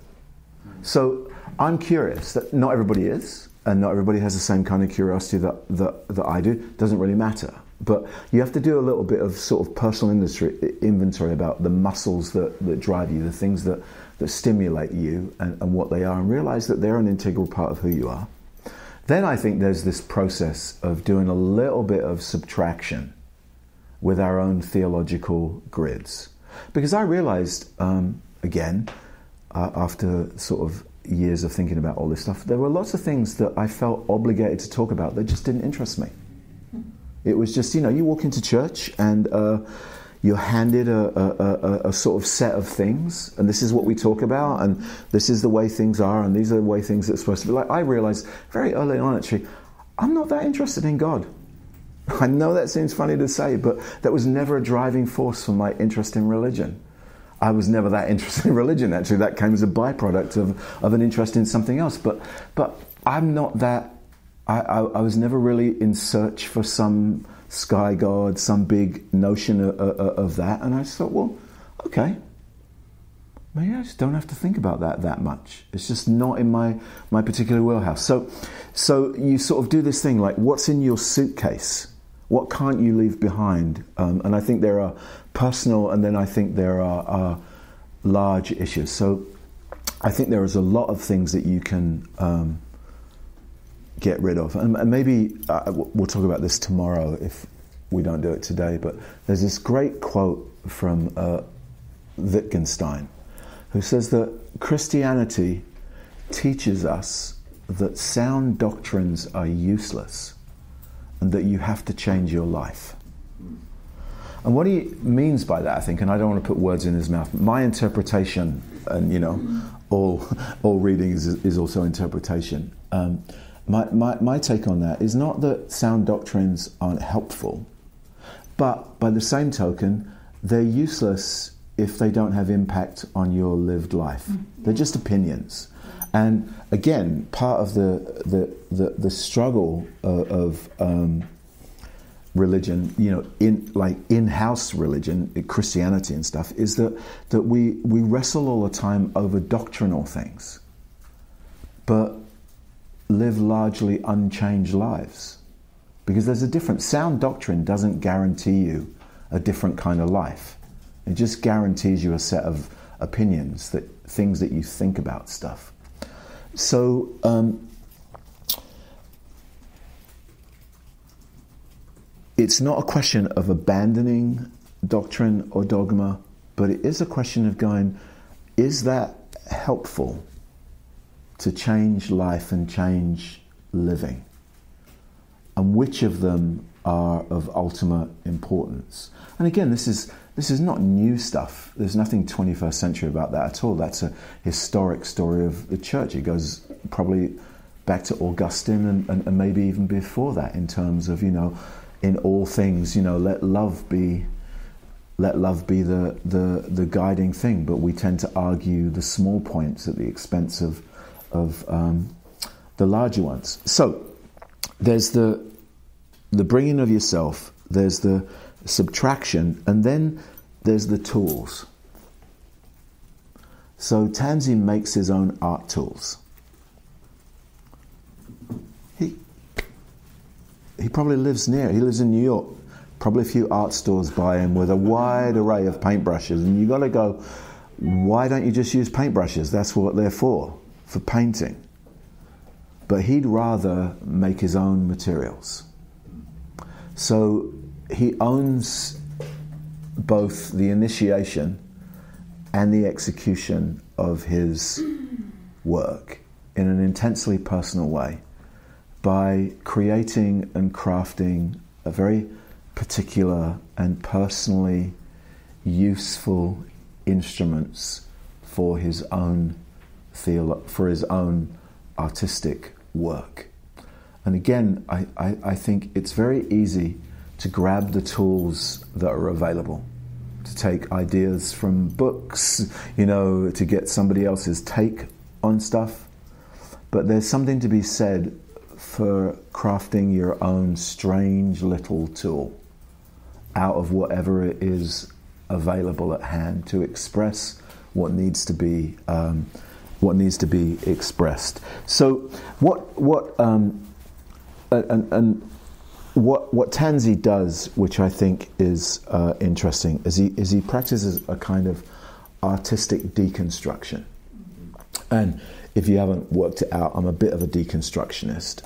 So I'm curious that not everybody is, and not everybody has the same kind of curiosity that I do. Doesn't really matter. But you have to do a little bit of sort of personal inventory about the muscles that drive you, the things that stimulate you and what they are, and realize that they're an integral part of who you are. Then I think there's this process of doing a little bit of subtraction with our own theological grids. Because I realized, again, after sort of years of thinking about all this stuff, there were lots of things that I felt obligated to talk about that just didn't interest me. It was just, you walk into church and you're handed a sort of set of things, and this is what we talk about, and this is the way things are, and these are the way things are supposed to be. Like, I realized very early on, actually, I'm not that interested in God. I know that seems funny to say, but that was never a driving force for my interest in religion. I was never that interested in religion, actually. That came as a byproduct of an interest in something else. But I'm not that... I was never really in search for some sky god, some big notion of that. And I just thought, well, okay, maybe I just don't have to think about that much. It's just not in my particular wheelhouse. So you sort of do this thing like, what's in your suitcase? What can't you leave behind? And I think there are personal, and then I think there are large issues. So I think there is a lot of things that you can get rid of. And maybe we'll talk about this tomorrow if we don't do it today. But there's this great quote from Wittgenstein, who says that Christianity teaches us that sound doctrines are useless and that you have to change your life. And what he means by that, I think, and I don't want to put words in his mouth, my interpretation, and all reading is also interpretation. My take on that is not that sound doctrines aren't helpful, but by the same token, they're useless if they don't have impact on your lived life. They're just opinions. And again, part of the struggle of religion, in-house religion, Christianity and stuff, is that we wrestle all the time over doctrinal things, but live largely unchanged lives. Because there's a difference. Sound doctrine doesn't guarantee you a different kind of life. It just guarantees you a set of opinions, things that you think about stuff. So it's not a question of abandoning doctrine or dogma, but it is a question of going, is that helpful to change life and change living? And which of them are of ultimate importance? And again, this is not new stuff. There's nothing 21st century about that at all. That's a historic story of the church. It goes probably back to Augustine and maybe even before that, in terms of, in all things, let love be the guiding thing. But we tend to argue the small points at the expense of the larger ones. So there's the bringing of yourself, there's the subtraction, and then there's the tools. So Tanzi makes his own art tools. He probably lives he lives in New York. Probably a few art stores by him with a wide array of paintbrushes, and you got to go, why don't you just use paintbrushes? That's what they're for painting. But he'd rather make his own materials. So he owns both the initiation and the execution of his work in an intensely personal way by creating and crafting a very particular and personally useful instruments for his own artistic work. And again, I think it's very easy to grab the tools that are available, to take ideas from books, to get somebody else's take on stuff. But there's something to be said for crafting your own strange little tool out of whatever it is available at hand to express what needs to be expressed. So what what Tansy does, which I think is interesting, is he practices a kind of artistic deconstruction. And if you haven't worked it out, I'm a bit of a deconstructionist.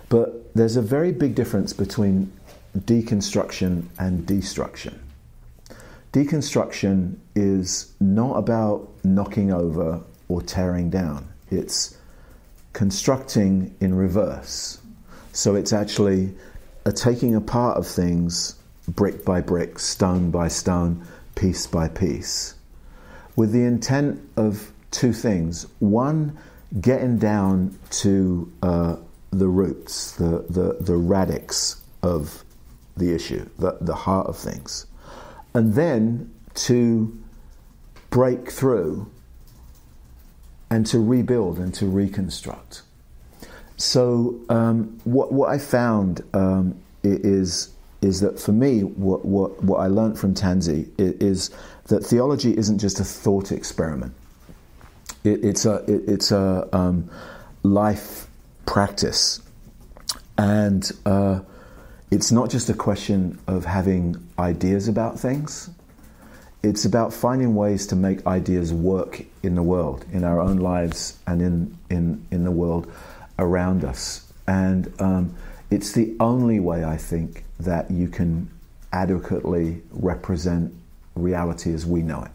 But there's a very big difference between deconstruction and destruction. Deconstruction is not about knocking over or tearing down. It's constructing in reverse. So it's actually taking apart of things brick by brick, stone by stone, piece by piece, with the intent of two things. One, getting down to the roots, the radix of the issue, the heart of things. And then to break through and to rebuild and to reconstruct. So what I found is that for me, what I learned from Tansy is that theology isn't just a thought experiment. It's a life practice, and it's not just a question of having ideas about things. It's about finding ways to make ideas work in the world, in our own lives, and in the world around us. And it's the only way, I think, that you can adequately represent reality as we know it.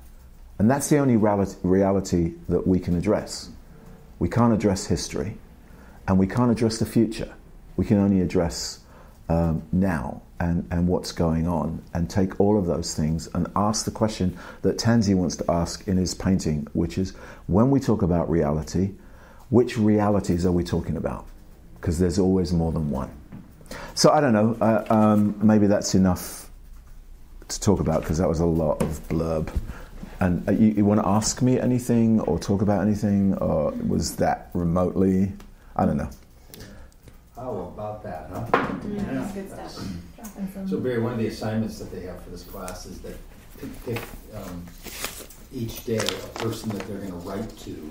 And that's the only reality that we can address. We can't address history, and we can't address the future. We can only address now and what's going on, and take all of those things and ask the question that Tansy wants to ask in his painting, which is, when we talk about reality, which realities are we talking about? Because there's always more than one. So I don't know, maybe that's enough to talk about, because that was a lot of blurb. And you want to ask me anything or talk about anything, or was that remotely? I don't know. How about that, huh? Yeah, that's good stuff. So Barry, one of the assignments that they have for this class is that pick each day a person that they're going to write to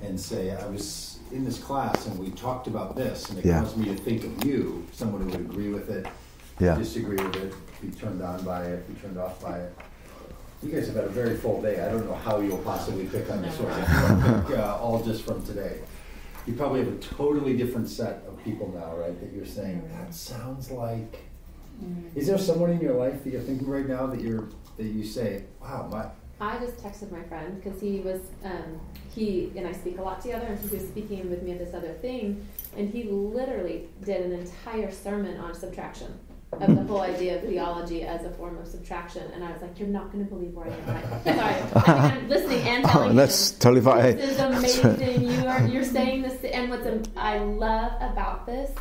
and say, I was in this class and we talked about this, and it caused me to think of you, someone who would agree with it, disagree with it, be turned on by it, be turned off by it. You guys have had a very full day. I don't know how you'll possibly pick on this one. Pick all just from today. You probably have a totally different set of people now, right? That you're saying, that sounds like. Is there someone in your life that you're thinking right now that you say, wow, I just texted my friend because he was, he and I speak a lot together, and he was speaking with me at this other thing, and he literally did an entire sermon on subtraction, of the whole idea of theology as a form of subtraction, and I was like, you're not going to believe where I am right. Sorry, I think I'm listening and telling that's totally fine. This is amazing. You're saying this, and what I love about this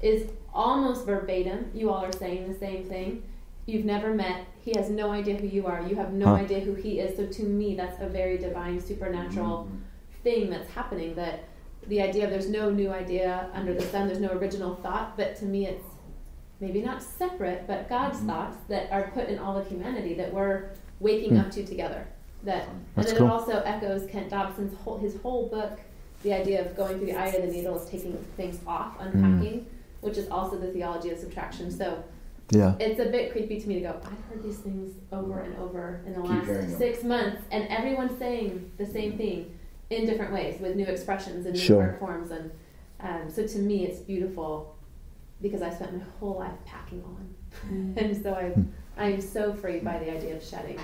is almost verbatim, you all are saying the same thing. You've never met. He has no idea who you are. You have no idea who he is. So to me, that's a very divine, supernatural thing that's happening. That the idea of there's no new idea under the sun, there's no original thought, but to me it's maybe not separate, but God's thoughts that are put in all of humanity that we're waking up to together. And then cool. It also echoes Kent Dobson's his whole book, the idea of going through the eye of the needle is taking things off, unpacking, which is also the theology of subtraction. So it's a bit creepy to me to go, I've heard these things over and over in the last 6 months, and everyone's saying the same thing in different ways with new expressions and new art forms. And so to me, it's beautiful because I spent my whole life packing on. And so I'm so freed by the idea of shedding.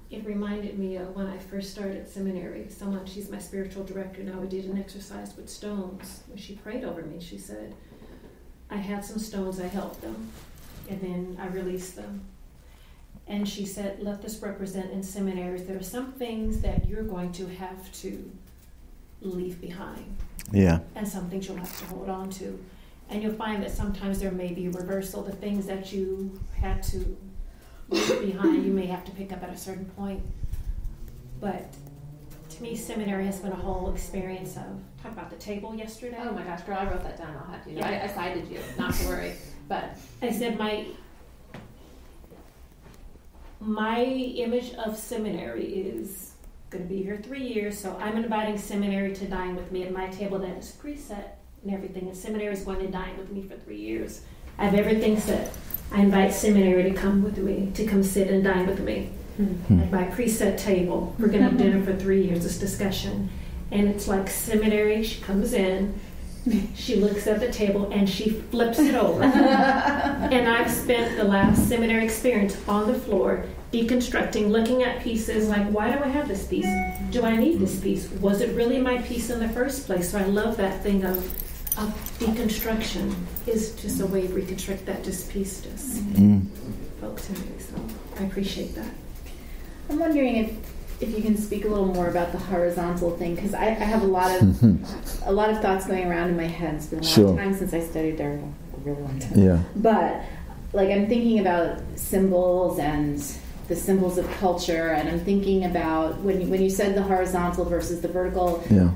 It reminded me of when I first started seminary. She's my spiritual director now, we did an exercise with stones. When she prayed over me, she said, I had some stones, I held them, and then I released them. And she said, let this represent in seminaries, there are some things that you're going to have to leave behind. And some things you'll have to hold on to. And you'll find that sometimes there may be a reversal. The things that you had to leave behind, you may have to pick up at a certain point. But to me, seminary has been a whole experience of, talk about the table yesterday. Oh my gosh, girl, I wrote that down. I'll have to, I cited you, not to worry. But I said my image of seminary is going to be here 3 years, so I'm inviting seminary to dine with me at my table that is preset and everything. And seminary's going to dine with me for 3 years. I have everything set. I invite seminary to come with me, to come sit and dine with me at my preset table. We're going to have dinner for 3 years, this discussion. And it's like seminary, she comes in, she looks at the table, and she flips it over. And I've spent the last seminary experience on the floor, deconstructing, looking at pieces like, why do I have this piece? Do I need this piece? Was it really my piece in the first place? So I love that thing of deconstruction is just a way of reconstruct that just piece just spoke to me. So I appreciate that. I'm wondering if you can speak a little more about the horizontal thing, because I have a lot of thoughts going around in my head. It's been a long time since I studied there, a really long time. Yeah. But like I'm thinking about symbols and the symbols of culture, and I'm thinking about when you said the horizontal versus the vertical. Yeah.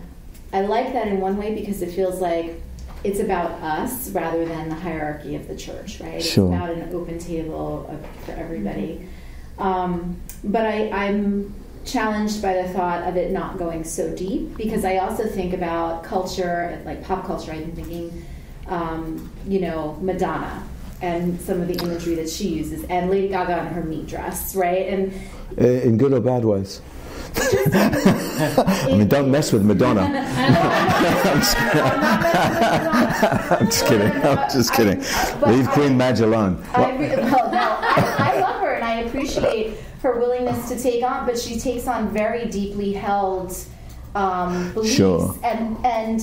I like that in one way because it feels like it's about us rather than the hierarchy of the church, right? Sure. It's about an open table for everybody. But I'm challenged by the thought of it not going so deep, because I also think about culture, like pop culture. I've been thinking, Madonna and some of the imagery that she uses, and Lady Gaga in her meat dress, right? And in good or bad ways. I mean, don't mess with Madonna. I'm just kidding. Leave Queen Madge alone. I love her, and I appreciate her willingness to take on, but she takes on very deeply held beliefs. Sure. And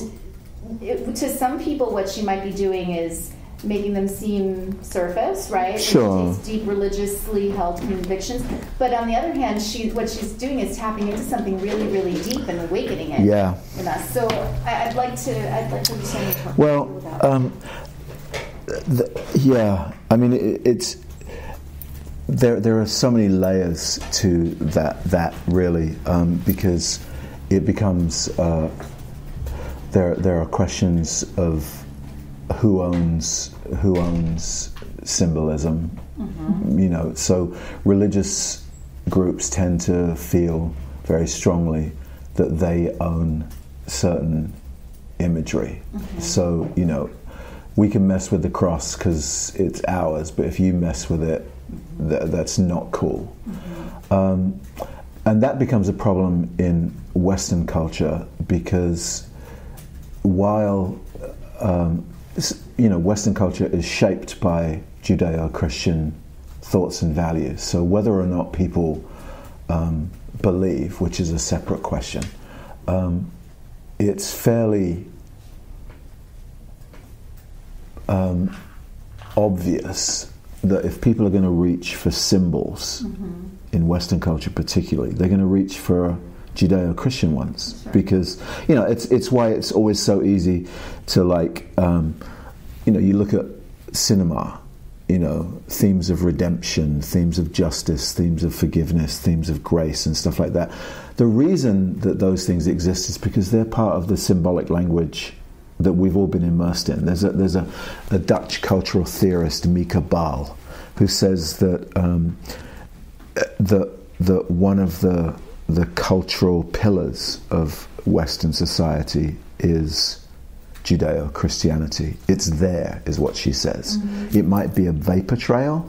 to some people, what she might be doing is making them seem surface, right? Sure. And she takes deep religiously held convictions. But on the other hand, what she's doing is tapping into something really, really deep and awakening it in us. So I'd like to understand your Well, I mean, it's there are so many layers to that really, because it becomes there are questions of who owns symbolism. So religious groups tend to feel very strongly that they own certain imagery. So we can mess with the cross because it's ours, but if you mess with it, that's not cool. And that becomes a problem in Western culture, because while Western culture is shaped by Judeo-Christian thoughts and values. So whether or not people believe, which is a separate question, it's fairly obvious that if people are going to reach for symbols, in Western culture particularly, they're going to reach for Judeo-Christian ones. Sure. Because it's why it's always so easy to you look at cinema, themes of redemption, themes of justice, themes of forgiveness, themes of grace and stuff like that. The reason that those things exist is because they're part of the symbolic language that we've all been immersed in. There's a Dutch cultural theorist, Mika Baal, who says that that one of the cultural pillars of Western society is Judeo-Christianity. It's there, is what she says. It might be a vapor trail.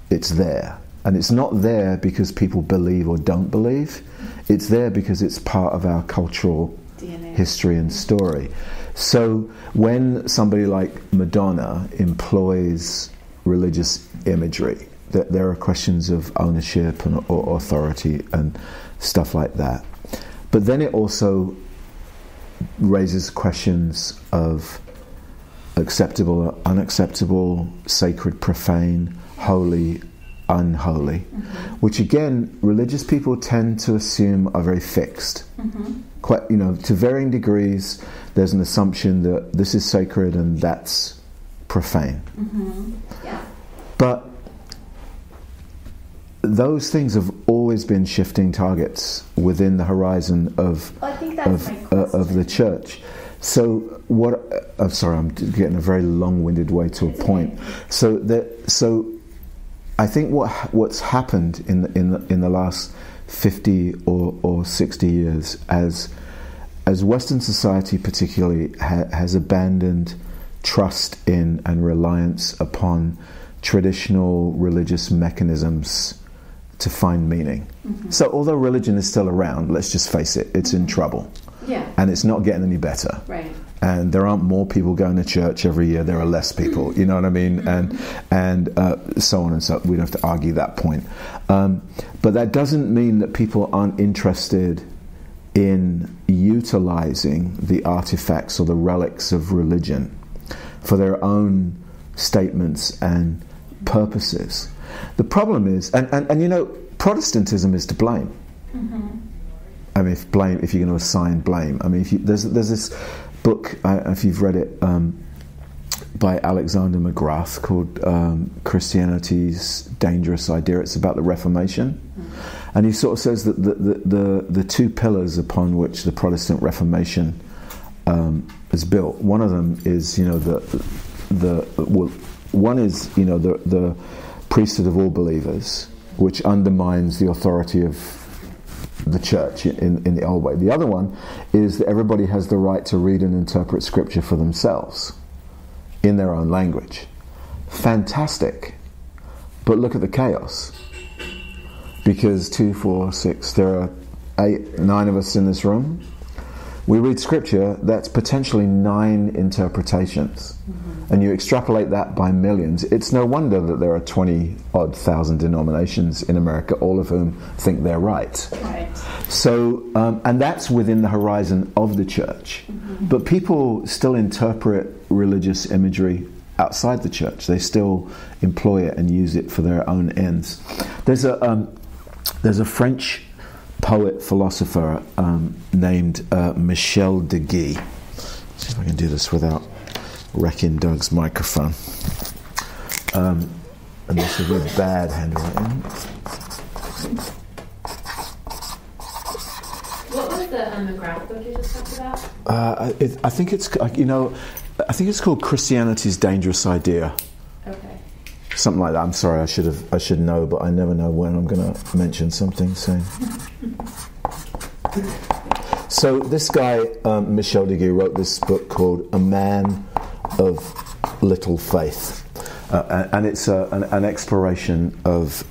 It's there. And it's not there because people believe or don't believe. It's there because it's part of our cultural DNA, history and story. So when somebody like Madonna employs religious imagery, that there are questions of ownership and or authority and stuff like that. But then it also raises questions of acceptable or unacceptable, sacred, profane, holy, unholy, which again, religious people tend to assume are very fixed. Quite, to varying degrees, there's an assumption that this is sacred and that's profane. Yeah. But those things have always been shifting targets within the horizon of the church. So I'm sorry, I'm getting a very long-winded way to a point. So I think what's happened in the last 50 or 60 years as as Western society particularly has abandoned trust in and reliance upon traditional religious mechanisms to find meaning. So although religion is still around, let's just face it, it's in trouble. Yeah. And it's not getting any better. Right. And there aren't more people going to church every year, there are less people, you know what I mean? And so on and so, we don't have to argue that point. But that doesn't mean that people aren't interested in utilizing the artifacts or the relics of religion for their own statements and purposes. The problem is, and you know, Protestantism is to blame. I mean, if you're going to assign blame, I mean, there's this book, if you've read it, by Alexander McGrath called Christianity's Dangerous Idea. It's about the Reformation. And he sort of says that the two pillars upon which the Protestant Reformation is built, one of them is, you know, the priesthood of all believers, which undermines the authority of the church in the old way. The other one is that everybody has the right to read and interpret scripture for themselves in their own language. Fantastic. But look at the chaos. Because 2, 4, 6, there are 8, 9 of us in this room. We read scripture, that's potentially 9 interpretations. And you extrapolate that by millions. It's no wonder that there are 20-odd thousand denominations in America, all of whom think they're right. Right. So, and that's within the horizon of the church. But people still interpret religious imagery outside the church. They still employ it and use it for their own ends. There's a French poet, philosopher named Michel de Guy. Let's see if I can do this without wrecking Doug's microphone. And this is a bad handwriting. What was the McGrath book you just talked about? I think it's, you know, I think it's called Christianity's Dangerous Idea. Okay. Something like that. I'm sorry, I should know, but I never know when I'm going to mention something soon. So this guy, Michel de Guy, wrote this book called A Man of Little Faith. And it's an exploration of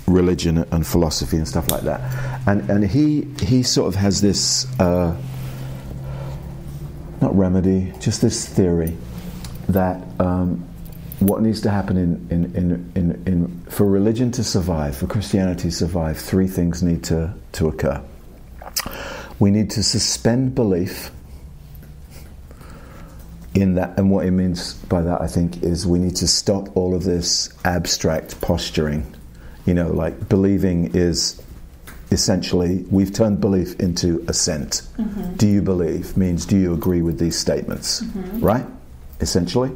religion and philosophy and stuff like that. And he sort of has this, not remedy, just this theory that what needs to happen in for religion to survive, for Christianity to survive, 3 things need to occur. We need to suspend belief in that, and what he means by that, I think, is we need to stop all of this abstract posturing. You know, like believing is essentially, we've turned belief into assent. Do you believe means do you agree with these statements, right? Essentially.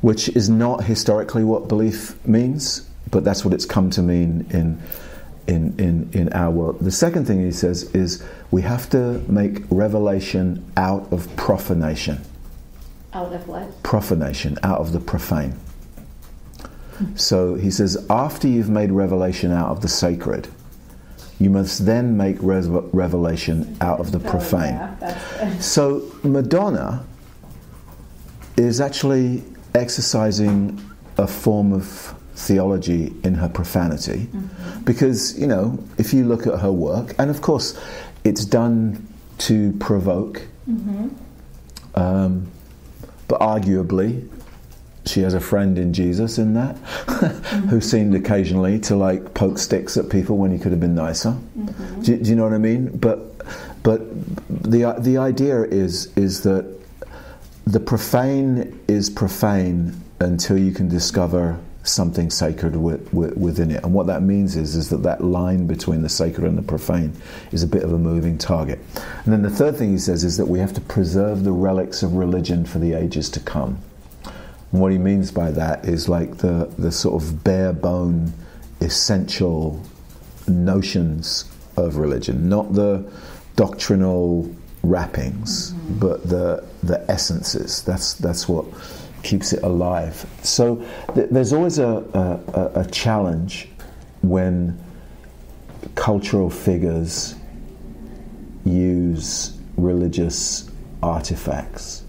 Which is not historically what belief means, but that's what it's come to mean in our world. The second thing he says is we have to make revelation out of profanation. Out of what? Profanation, out of the profane. So he says after you've made revelation out of the sacred, you must then make revelation out of the profane. So Madonna is actually exercising a form of theology in her profanity, because, you know, if you look at her work, and of course it's done to provoke, but arguably she has a friend in Jesus in that, who seemed occasionally to like poke sticks at people when he could have been nicer. Do you know what I mean? But the idea is that the profane is profane until you can discover something sacred within it. And what that means is that line between the sacred and the profane is a bit of a moving target. And then the third thing he says is that we have to preserve the relics of religion for the ages to come. And what he means by that is like the sort of bare bone essential notions of religion, not the doctrinal wrappings, but the essences. That's what keeps it alive. So there's always a challenge when cultural figures use religious artifacts.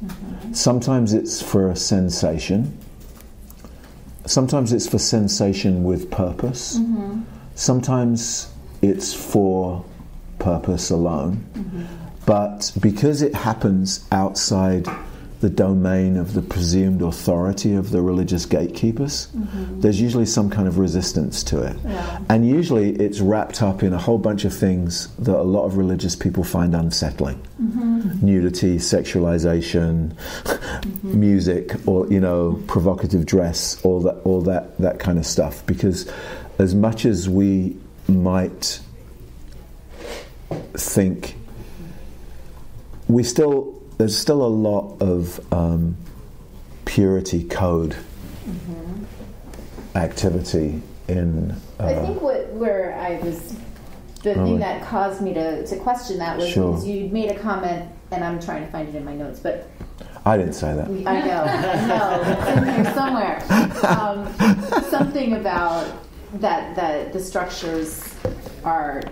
Sometimes it's for a sensation. Sometimes it's for sensation with purpose. Sometimes it's for purpose alone. But because it happens outside the domain of the presumed authority of the religious gatekeepers, there's usually some kind of resistance to it. Yeah. And usually it's wrapped up in a whole bunch of things that a lot of religious people find unsettling. Nudity, sexualization, music, or, you know, provocative dress, all that kind of stuff. Because as much as we might think, there's still a lot of purity code activity in. I think the thing that caused me to question that was Sure. because you made a comment, and I'm trying to find it in my notes, but I didn't say that. I know, it's in here somewhere. Something about that the structures are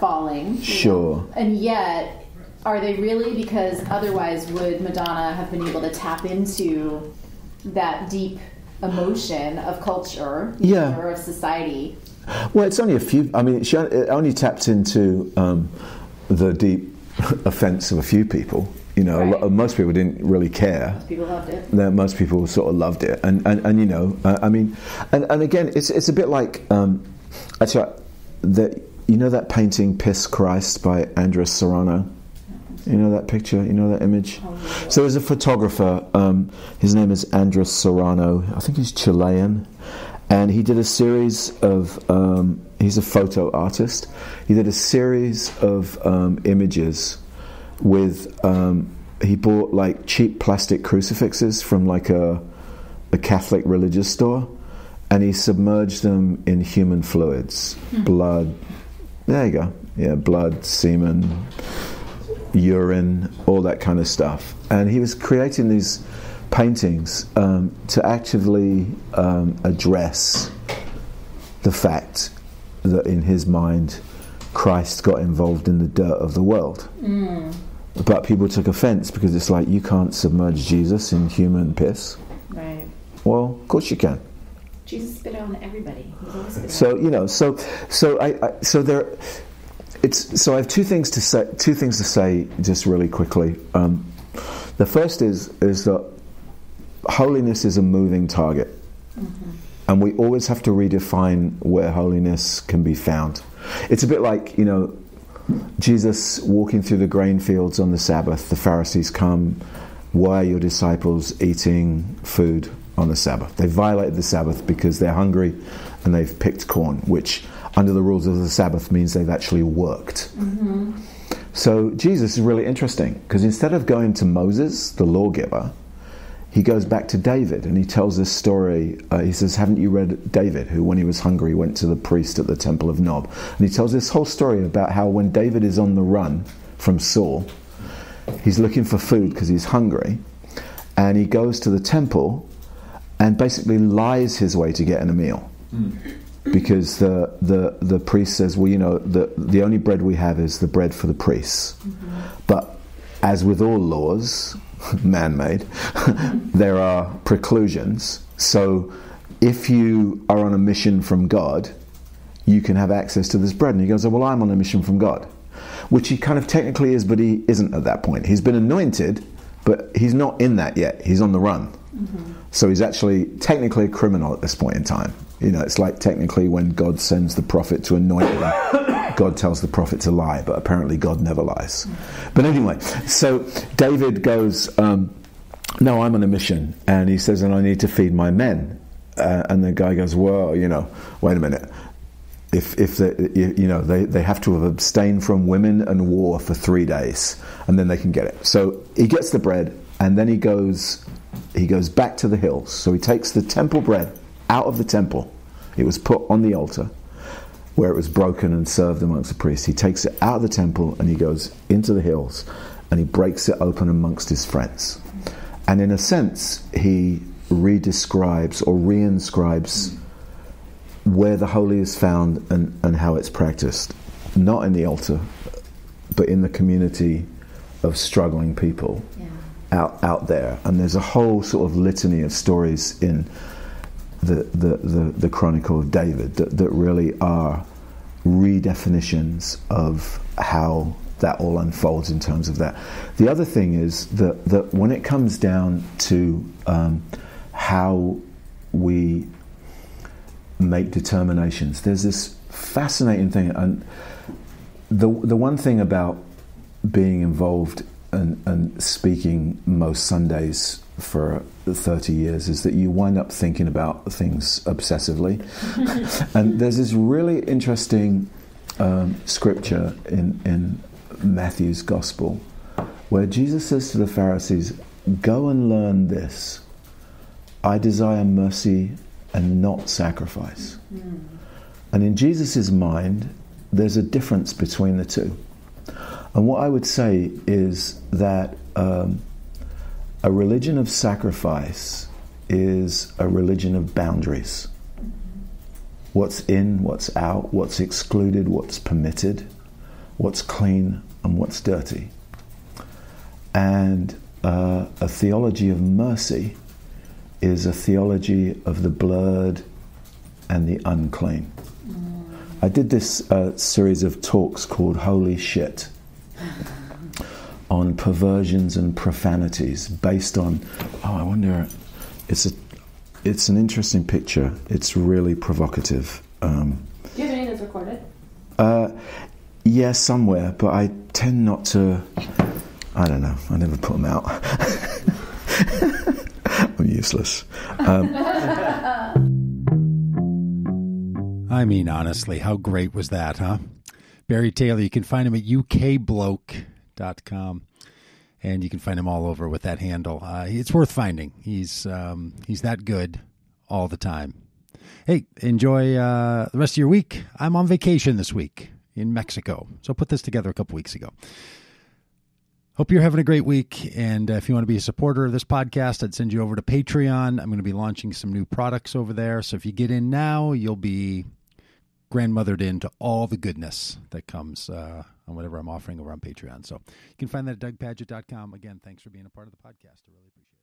falling. Sure. Know? And yet, are they really? Because otherwise, would Madonna have been able to tap into that deep emotion of culture, Yeah. or of society? Well, it's only a few. I mean, it only tapped into the deep offence of a few people. You know, Right. most people didn't really care. People loved it. Most people sort of loved it, and you know, I mean, and again, it's a bit like actually you know that painting "Piss Christ" by Andres Serrano. You know that picture? You know that image? So there's a photographer. His name is Andres Serrano. I think he's Chilean, and he did a series of. He's a photo artist. He did a series of images with. He bought like cheap plastic crucifixes from like a Catholic religious store, and he submerged them in human fluids, blood. There you go. Yeah, blood, semen, urine, all that kind of stuff. And he was creating these paintings to actively address the fact that in his mind Christ got involved in the dirt of the world. But people took offense because it's like, you can't submerge Jesus in human piss. Right. Well, of course you can. Jesus spit on everybody. He's always spit So you know, so there. So I have two things to say just really quickly. The first is that holiness is a moving target, and we always have to redefine where holiness can be found. It's a bit like, you know, Jesus walking through the grain fields on the Sabbath. The Pharisees come, why are your disciples eating food on the Sabbath? They violated the Sabbath because they're hungry and they've picked corn, which under the rules of the Sabbath means they've actually worked. So Jesus is really interesting, because instead of going to Moses, the lawgiver, he goes back to David, and he tells this story. He says, haven't you read David, who when he was hungry went to the priest at the temple of Nob? And he tells this whole story about how when David is on the run from Saul, he's looking for food because he's hungry, and he goes to the temple and basically lies his way to getting a meal. Because the priest says, well, you know, the only bread we have is the bread for the priests. But as with all laws, man-made, there are preclusions. So if you are on a mission from God, you can have access to this bread. And he goes, oh, well, I'm on a mission from God. Which he kind of technically is, but he isn't at that point. He's been anointed, but he's not in that yet. He's on the run. So he's actually technically a criminal at this point in time. You know, it's like technically when God sends the prophet to anoint him, God tells the prophet to lie, but apparently God never lies. But anyway, so David goes, no, I'm on a mission. And he says, and I need to feed my men. And the guy goes, well, you know, wait a minute. If they have to have abstained from women and war for 3 days, and then they can get it. So he gets the bread, and then he goes back to the hills. So he takes the temple bread out of the temple. It was put on the altar where it was broken and served amongst the priests. He takes it out of the temple and he goes into the hills and he breaks it open amongst his friends. And in a sense, he re-inscribes where the holy is found and how it's practiced. Not in the altar, but in the community of struggling people Yeah. out there, and there's a whole sort of litany of stories in the Chronicle of David that really are redefinitions of how that all unfolds in terms of that. The other thing is that when it comes down to how we make determinations, there's this fascinating thing, and the one thing about being involved and speaking most Sundays for 30 years is that you wind up thinking about things obsessively. And there's this really interesting scripture in Matthew's Gospel where Jesus says to the Pharisees, "Go and learn this. I desire mercy and not sacrifice." And in Jesus' mind, there's a difference between the two. And what I would say is that a religion of sacrifice is a religion of boundaries. What's in, what's out, what's excluded, what's permitted, what's clean and what's dirty. And a theology of mercy is a theology of the blurred and the unclean. I did this series of talks called Holy Shit on perversions and profanities based on, I wonder, it's an interesting picture. It's really provocative. Do you have any that's recorded? Yeah, somewhere, but I tend not to, I don't know, I never put them out. I'm useless. I mean, honestly, how great was that, huh? Barry Taylor, you can find him at ukbloke.com, and you can find him all over with that handle. It's worth finding. He's that good all the time. Hey, enjoy the rest of your week. I'm on vacation this week in Mexico, so I put this together a couple weeks ago. Hope you're having a great week, and if you want to be a supporter of this podcast, I'd send you over to Patreon. I'm going to be launching some new products over there, so if you get in now, you'll be grandmothered into all the goodness that comes on whatever I'm offering over on Patreon. So you can find that at DougPagitt.com. Again, thanks for being a part of the podcast. I really appreciate it.